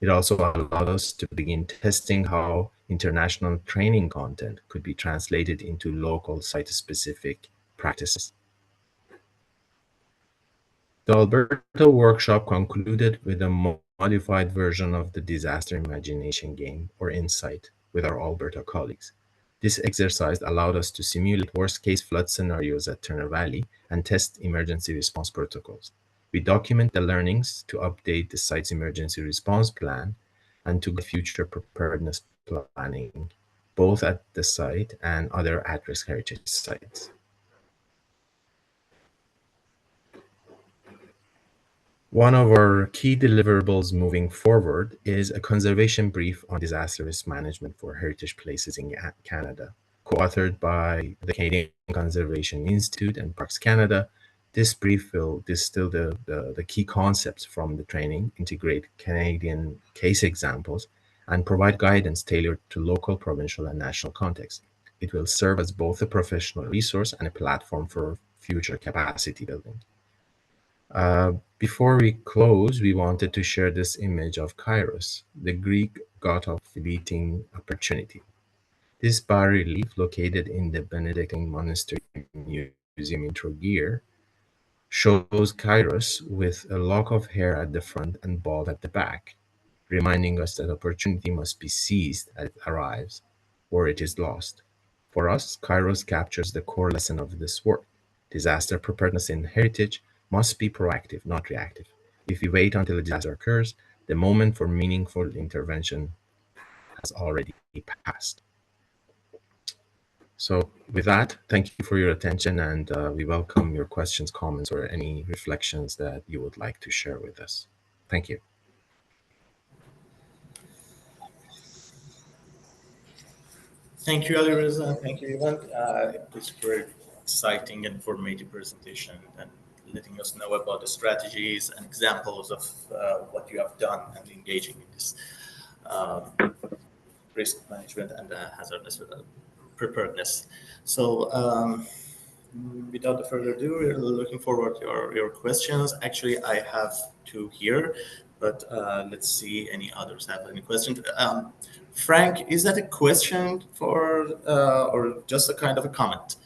It also allowed us to begin testing how international training content could be translated into local site-specific practices. The Alberta workshop concluded with a modified version of the Disaster Imagination game, or Insight, with our Alberta colleagues. This exercise allowed us to simulate worst-case flood scenarios at Turner Valley and test emergency response protocols. We document the learnings to update the site's emergency response plan and to guide future preparedness planning, both at the site and other at-risk heritage sites. One of our key deliverables moving forward is a conservation brief on disaster risk management for heritage places in Canada, co-authored by the Canadian Conservation Institute and Parks Canada. This brief will distill the key concepts from the training, integrate Canadian case examples, and provide guidance tailored to local, provincial, and national context. It will serve as both a professional resource and a platform for future capacity building. Before we close, we wanted to share this image of Kairos, the Greek god of fleeting opportunity. This bas-relief, located in the Benedictine Monastery Museum in Trogir, shows Kairos with a lock of hair at the front and bald at the back, reminding us that opportunity must be seized as it arrives, or it is lost. For us, Kairos captures the core lesson of this work. Disaster preparedness in heritage must be proactive, not reactive. If we wait until a disaster occurs, the moment for meaningful intervention has already passed. So with that, thank you for your attention, and we welcome your questions, comments, or any reflections that you would like to share with us. Thank you. Thank you, Alireza. Thank you, Ivan. It was a very exciting and informative presentation and letting us know about the strategies and examples of what you have done and engaging in this risk management and hazardous preparedness. So without further ado, we're looking forward to your questions. Actually, I have two here, but let's see any others have any questions. Frank, is that a question for or just a kind of a comment?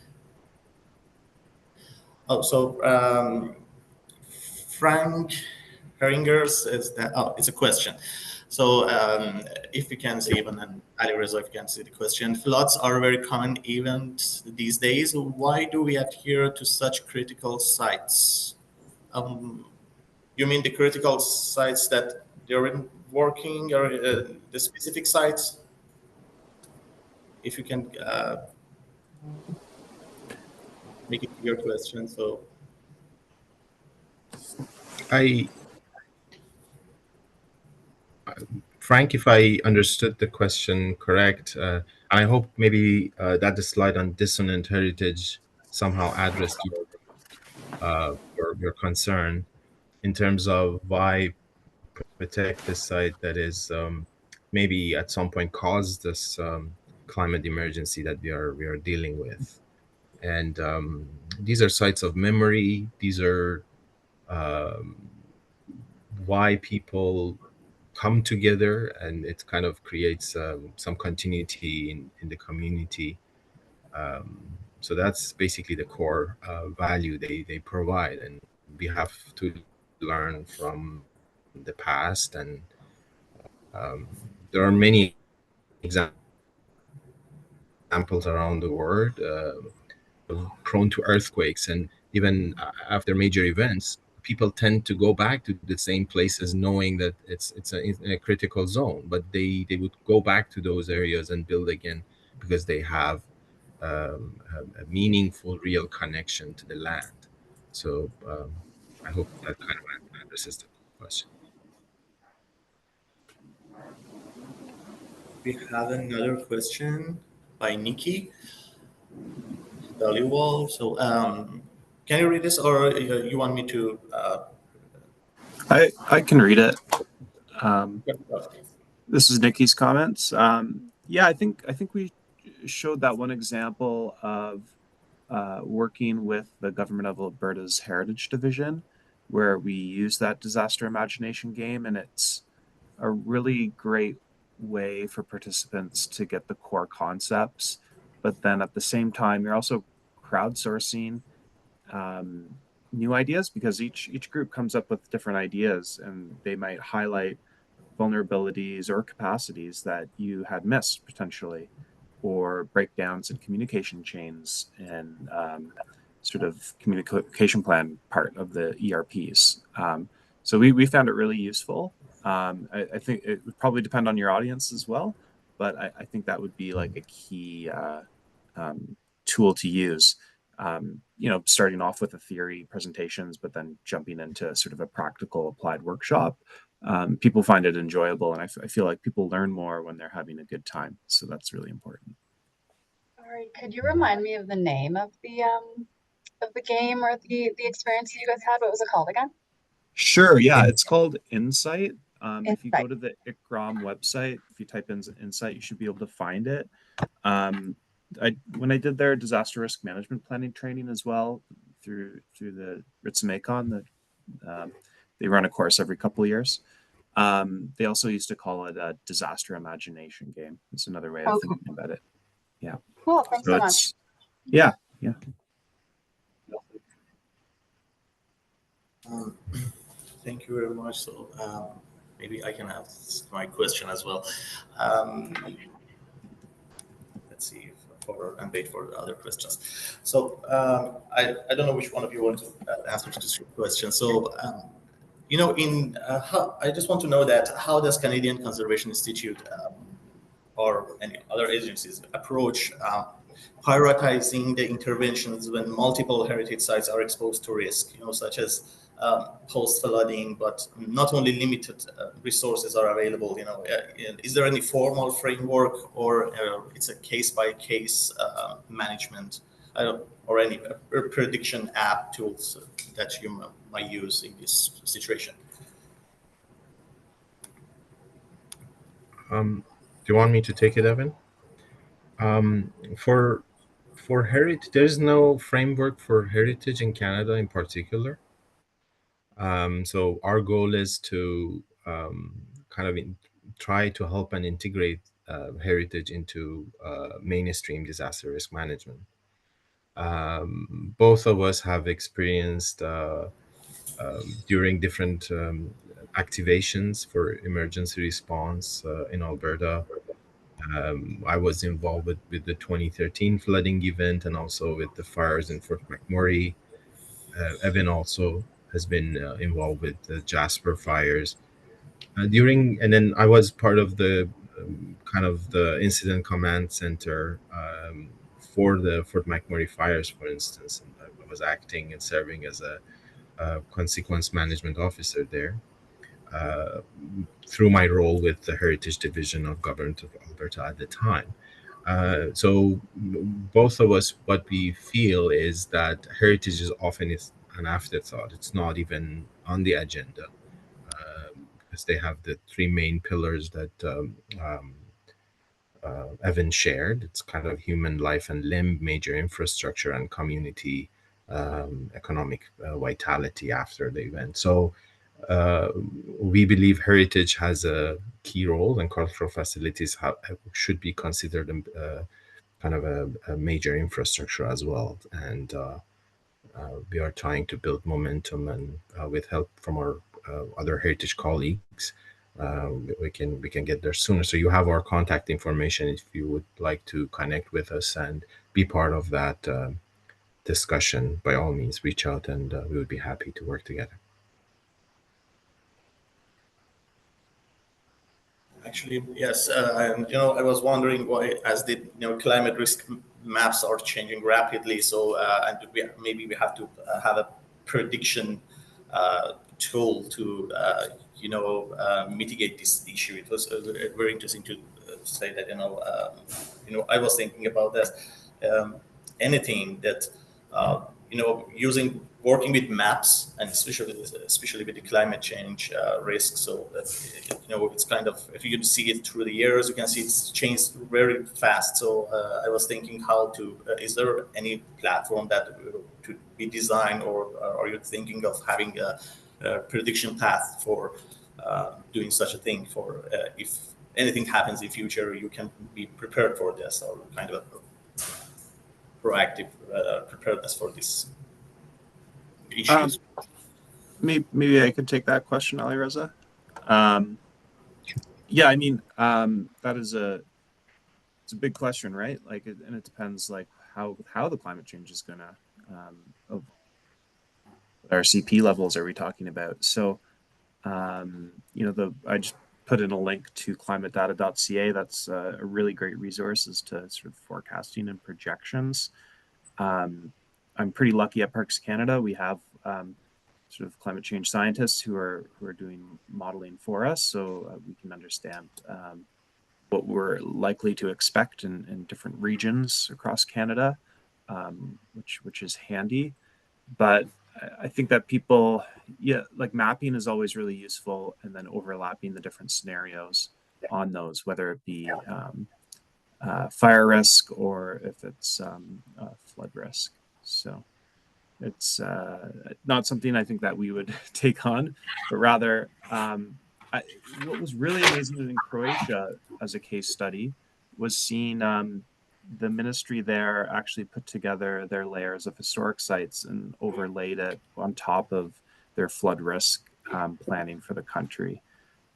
Oh, so Frank Herringers is that? Oh, it's a question. So if you can see, even and Alireza, if you can see the question, floods are a very common event these days. Why do we adhere to such critical sites? You mean the critical sites that they're working, or the specific sites? If you can make it your question. So Frank, if I understood the question correct, I hope maybe that the slide on dissonant heritage somehow addressed your concern in terms of why protect this site that is maybe at some point caused this climate emergency that we are dealing with. And these are sites of memory. These are um, why people come together, and it kind of creates some continuity in the community. So that's basically the core value they provide, and we have to learn from the past. And there are many examples around the world prone to earthquakes, and even after major events, people tend to go back to the same places knowing that it's a critical zone, but they would go back to those areas and build again because they have a meaningful, real connection to the land. So I hope that kind of addresses the question. We have another question by Nikki Dhaliwal. So, can you read this, or you want me to? I can read it. Yeah, This is Nikki's comments. Yeah, I think we showed that one example of working with the government of Alberta's Heritage Division, where we use that disaster imagination game, and it's a really great way for participants to get the core concepts. But then at the same time, you're also crowdsourcing new ideas, because each group comes up with different ideas, and they might highlight vulnerabilities or capacities that you had missed potentially, or breakdowns in communication chains and sort of communication plan part of the ERPs. So we found it really useful. I think it would probably depend on your audience as well, but I think that would be like a key tool to use. Starting off with the theory presentations, but then jumping into sort of a practical applied workshop. People find it enjoyable, and I feel like people learn more when they're having a good time. So that's really important. Sorry, could you remind me of the name of the game or the experience you guys had? What was it called again? Sure. Yeah, it's called Insight. If you go Insight. to the ICROM website, if you type in Insight, you should be able to find it. When I did their disaster risk management planning training as well through the Ritz-Macon, they run a course every couple of years. They also used to call it a disaster imagination game. It's another way of thinking about it. Yeah. Cool. Thanks so much. Yeah. thank you very much. So, maybe I can ask my question as well. Let's see and wait for the other questions. So, I don't know which one of you want to answer to this question. So, I just want to know that how does Canadian Conservation Institute or any other agencies approach prioritizing the interventions when multiple heritage sites are exposed to risk, such as post-flooding, but not only limited resources are available. Is there any formal framework, or it's a case-by-case management, or any prediction app tools that you might use in this situation? Do you want me to take it, Evan? For heritage, there's no framework for heritage in Canada in particular. So our goal is to kind of try to help and integrate heritage into mainstream disaster risk management. Both of us have experienced during different activations for emergency response in Alberta. I was involved with the 2013 flooding event, and also with the fires in Fort McMurray. Evan also has been involved with the Jasper fires. And then I was part of the kind of the incident command center for the Fort McMurray fires, for instance. And I was acting and serving as a consequence management officer there through my role with the Heritage Division of Government of Alberta at the time. So both of us, what we feel is that heritage is often is an afterthought. It's not even on the agenda, because they have the three main pillars that Evan shared. It's kind of human life and limb, major infrastructure, and community economic vitality after the event. So uh, we believe heritage has a key role, and cultural facilities should be considered kind of a major infrastructure as well. And we are trying to build momentum, and with help from our other heritage colleagues, we can get there sooner. So you have our contact information if you would like to connect with us and be part of that discussion. By all means, reach out, and we would be happy to work together. Actually, yes, and I was wondering why, as the climate risk maps are changing rapidly, so and maybe we have to have a prediction tool to mitigate this issue. It was very interesting to say that I was thinking about that. Anything that using working with maps, and especially with the climate change risk. So that it's kind of, if you see it through the years, you can see it's changed very fast. So I was thinking how to is there any platform that to be designed, or are you thinking of having a prediction path for doing such a thing, for if anything happens in future, you can be prepared for this, or kind of a proactive preparedness for these issues? Maybe I could take that question, Alireza. Yeah, I mean, that is it's a big question, right? Like, and it depends, like how the climate change is gonna, what our CP levels are we talking about? So, I just put in a link to climatedata.ca. That's a really great resource as to sort of forecasting and projections. I'm pretty lucky at Parks Canada. We have sort of climate change scientists who are doing modeling for us, so we can understand what we're likely to expect in different regions across Canada, which is handy. But I think that people, yeah, like mapping is always really useful, and then overlapping the different scenarios on those, whether it be fire risk or if it's flood risk. So it's not something I think that we would take on, but rather what was really amazing in Croatia as a case study was seeing the ministry there actually put together their layers of historic sites and overlaid it on top of their flood risk planning for the country.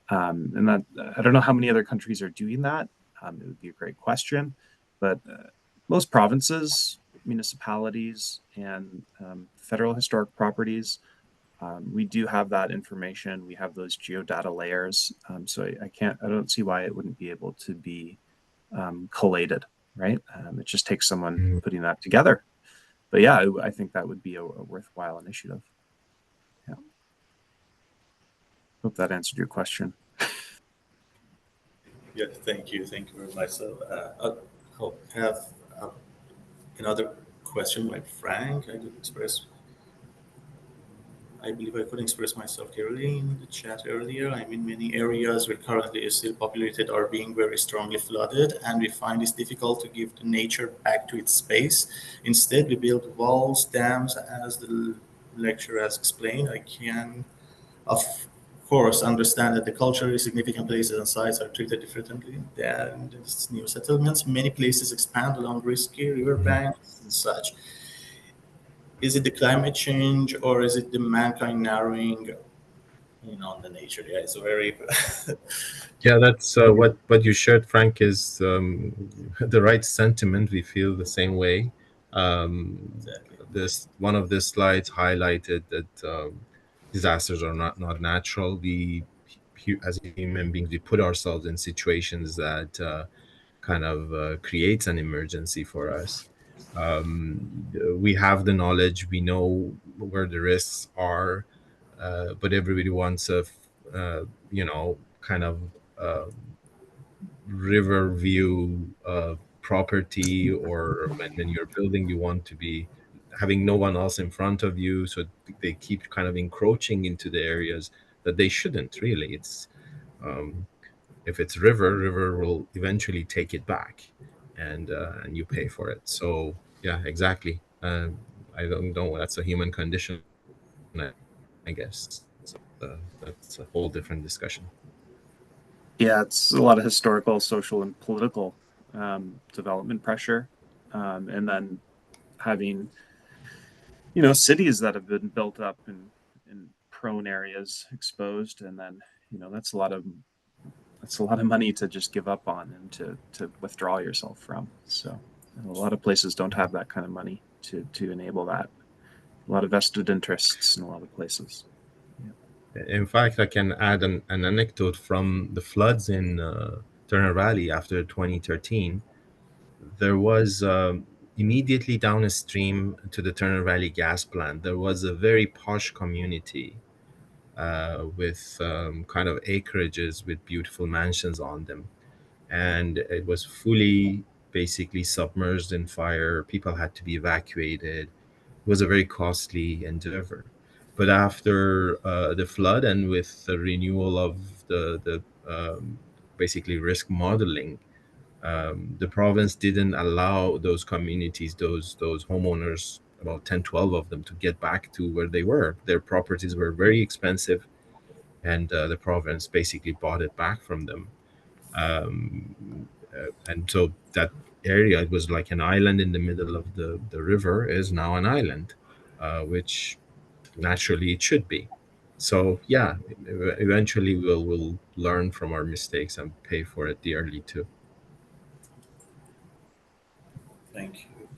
And that, I don't know how many other countries are doing that. It would be a great question, but most provinces, municipalities, and federal historic properties, we do have that information. We have those geodata layers. So I don't see why it wouldn't be able to be collated, right? It just takes someone putting that together. But yeah, I think that would be a worthwhile initiative. Yeah. Hope that answered your question. Yeah, thank you very much. So I'll have another question by Frank. I believe I could express myself clearly in the chat earlier. I mean, many areas where currently is still populated are being very strongly flooded, and we find it difficult to give the nature back to its space. Instead, we build walls, dams, as the lecturer has explained. I can, of course, understand that the culturally significant places and sites are treated differently than the new settlements. Many places expand along risky riverbanks and such. Is it the climate change, or is it the mankind narrowing on the nature? Yeah, it's a very Yeah, that's what you shared, Frank, is the right sentiment. We feel the same way. exactly. This one of the slides highlighted that disasters are not natural. As human beings, we put ourselves in situations that kind of creates an emergency for us. We have the knowledge, we know where the risks are, but everybody wants a kind of river view property, or when you're building, you want to be having no one else in front of you, so they keep kind of encroaching into the areas that they shouldn't really. It's if it's river will eventually take it back, and you pay for it. So yeah, exactly. I don't know, that's a human condition, I guess. That's a whole different discussion. Yeah, it's a lot of historical, social, and political development pressure, and then having cities that have been built up in prone areas exposed, and then that's a lot of money to just give up on and to withdraw yourself from. So a lot of places don't have that kind of money to enable that. A lot of vested interests in a lot of places. In fact, I can add an anecdote from the floods in Turner Valley after 2013. There was immediately down a stream to the Turner Valley gas plant, there was a very posh community with kind of acreages with beautiful mansions on them. And it was fully basically submerged in fire. People had to be evacuated. It was a very costly endeavor. But after the flood, and with the renewal of the basically risk modeling, the province didn't allow those communities, those homeowners, about 10, 12 of them, to get back to where they were. Their properties were very expensive, and the province basically bought it back from them. And so that area, it was like an island in the middle of the river, is now an island, which naturally it should be. So yeah, eventually we'll learn from our mistakes and pay for it dearly too. Thank you.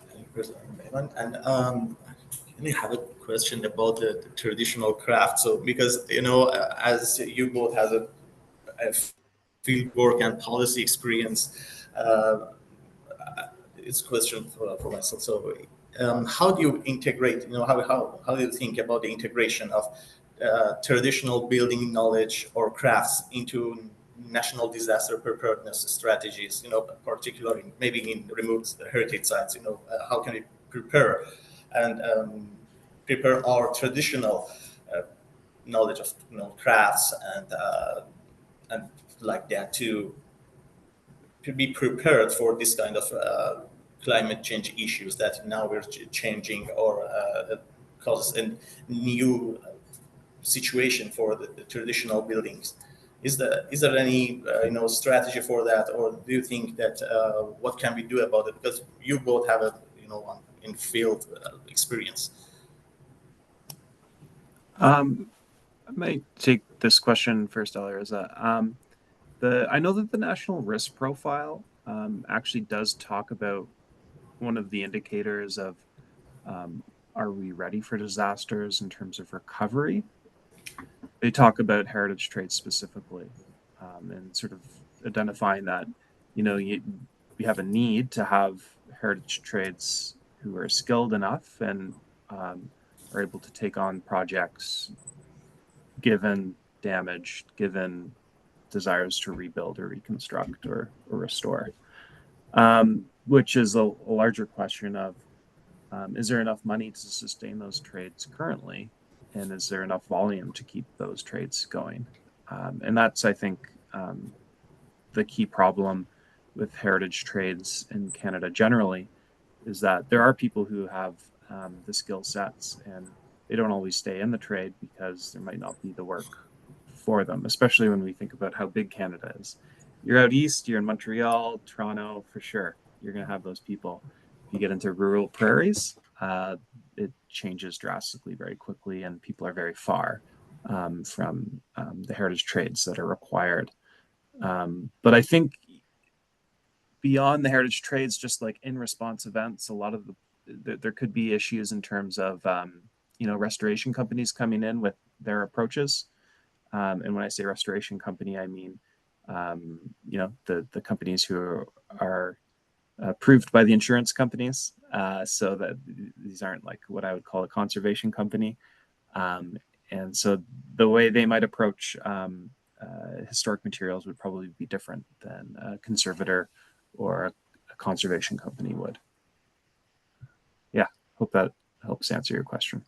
Thank you, President Mayman. And I have a question about the traditional craft. So, because as you both have a field work and policy experience, uh, it's a question for myself. So, how do you integrate? How do you think about the integration of traditional building knowledge or crafts into national disaster preparedness strategies? Particularly maybe in remote heritage sites. How can we prepare and prepare our traditional knowledge of crafts and like that to be prepared for this kind of climate change issues that now we're changing, or causes a new situation for the traditional buildings. Is there any strategy for that, or do you think that what can we do about it? Because you both have a in field experience. I might take this question first, Alireza. I know that the national risk profile actually does talk about one of the indicators of are we ready for disasters in terms of recovery. They talk about heritage trades specifically, and sort of identifying that we have a need to have heritage trades who are skilled enough and are able to take on projects given damage, given desires to rebuild or reconstruct or restore, which is a larger question of is there enough money to sustain those trades currently? And is there enough volume to keep those trades going? And that's, I think, the key problem with heritage trades in Canada generally, is that there are people who have the skill sets, and they don't always stay in the trade because there might not be the work for them, especially when we think about how big Canada is. You're out east, you're in Montreal, Toronto, for sure. You're going to have those people. If you get into rural prairies, it changes drastically very quickly, and people are very far from the heritage trades that are required. But I think beyond the heritage trades, just like in response events, a lot of there could be issues in terms of restoration companies coming in with their approaches. And when I say restoration company, I mean the companies who are approved by the insurance companies, so that these aren't like what I would call a conservation company. And so the way they might approach historic materials would probably be different than a conservator or a conservation company would. Yeah, hope that helps answer your question.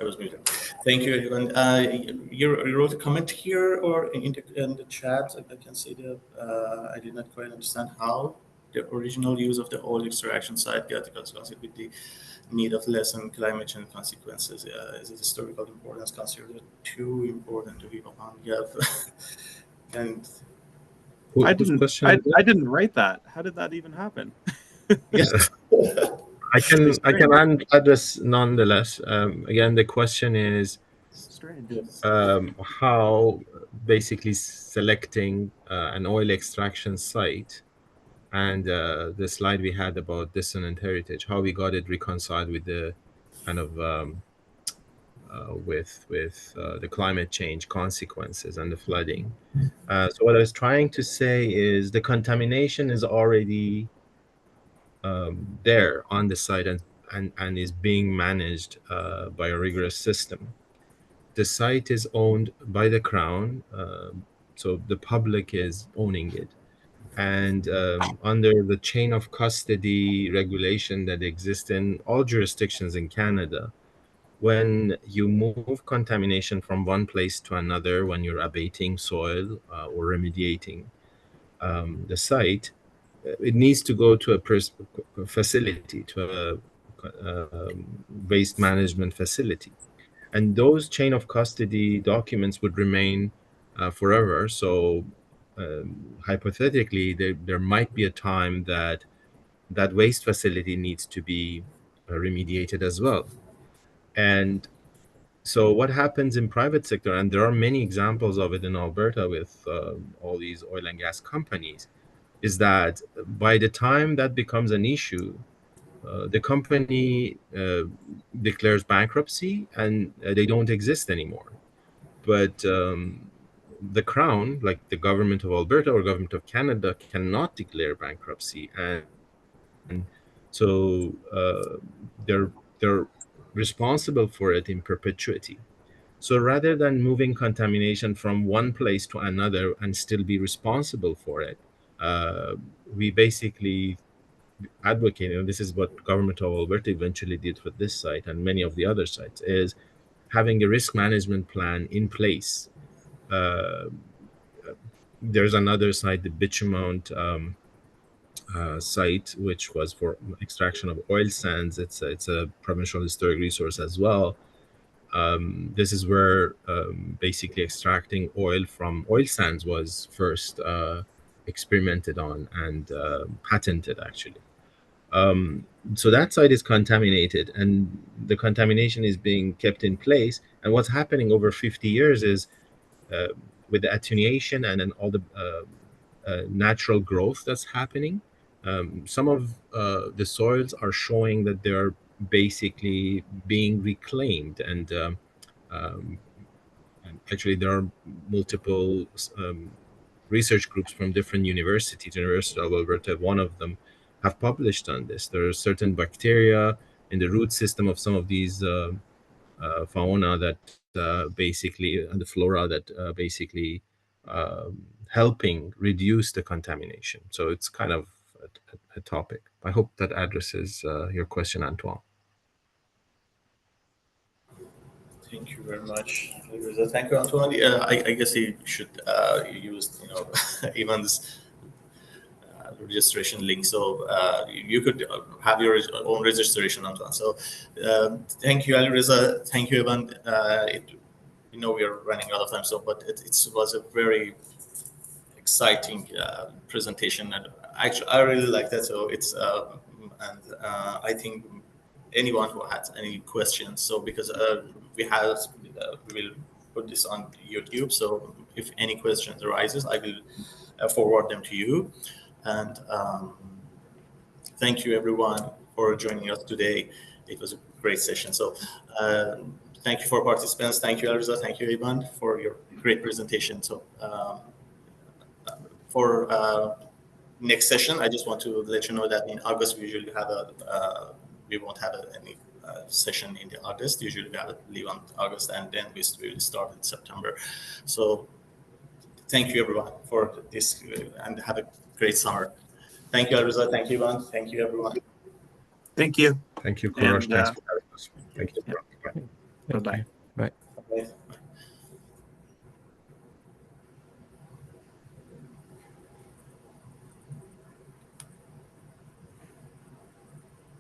I was muted. Thank you, everyone. You wrote a comment here or in the chat. I can see that I did not quite understand how the original use of the oil extraction site got associated with the need of lessen climate change consequences. Is it historical importance considered too important to be upon? Yeah. And Whose question is I it? didn't write that. How did that even happen? yes. I can address nonetheless. Again, the question is Strange. Yes. how basically selecting an oil extraction site and the slide we had about dissonant heritage, how we got it reconciled with the kind of with the climate change consequences and the flooding. So what I was trying to say is the contamination is already there on the site and is being managed by a rigorous system. The site is owned by the Crown, so the public is owning it. And under the chain of custody regulation that exists in all jurisdictions in Canada, when you move contamination from one place to another, when you're abating soil or remediating the site, it needs to go to a facility, to a waste management facility. And those chain of custody documents would remain forever. So hypothetically, there might be a time that that waste facility needs to be remediated as well. And so what happens in private sector, and there are many examples of it in Alberta with all these oil and gas companies, is that by the time that becomes an issue, the company declares bankruptcy and they don't exist anymore. But the Crown, like the government of Alberta or government of Canada, cannot declare bankruptcy, and so they're responsible for it in perpetuity. So rather than moving contamination from one place to another and still be responsible for it, uh, we basically advocate, and this is what government of Alberta eventually did for this site and many of the other sites, is having a risk management plan in place. Uh, there's another site, the Bitumen site, which was for extraction of oil sands. It's a provincial historic resource as well. This is where basically extracting oil from oil sands was first experimented on and patented, actually. So that site is contaminated, and the contamination is being kept in place. And what's happening over 50 years is uh, with the attenuation and then all the natural growth that's happening, some of the soils are showing that they're basically being reclaimed. Um, and actually, there are multiple research groups from different universities. University of Alberta, one of them, have published on this. There are certain bacteria in the root system of some of these fauna that basically, and the flora that basically helping reduce the contamination. So it's kind of a topic. I hope that addresses your question, Antoine. Thank you very much, Alireza. Thank you, Antoine. I guess he should use Ivan's registration link, so you could have your own registration, Antoine. So thank you, Alireza. Thank you, Ivan. We are running out of time, so but it was a very exciting presentation, and actually I really like that. So it's and I think anyone who has any questions, so because we will put this on YouTube, so if any questions arises, I will forward them to you. And thank you everyone for joining us today. It was a great session. So thank you for participants. Thank you, Alireza. Thank you, Ivan, for your great presentation. So for next session, I just want to let you know that in August we usually have we won't have any session in the August. Usually we have a leave on August, and then we will start in September. So thank you everyone for this, and have a great summer. Thank you, Alireza. Thank you, Ivan. Thank you, everyone. Thank you. Thank you, Kourosh. And, Thanks for having us. Thank you. yeah. Bye. Thank Bye-bye. you. Bye.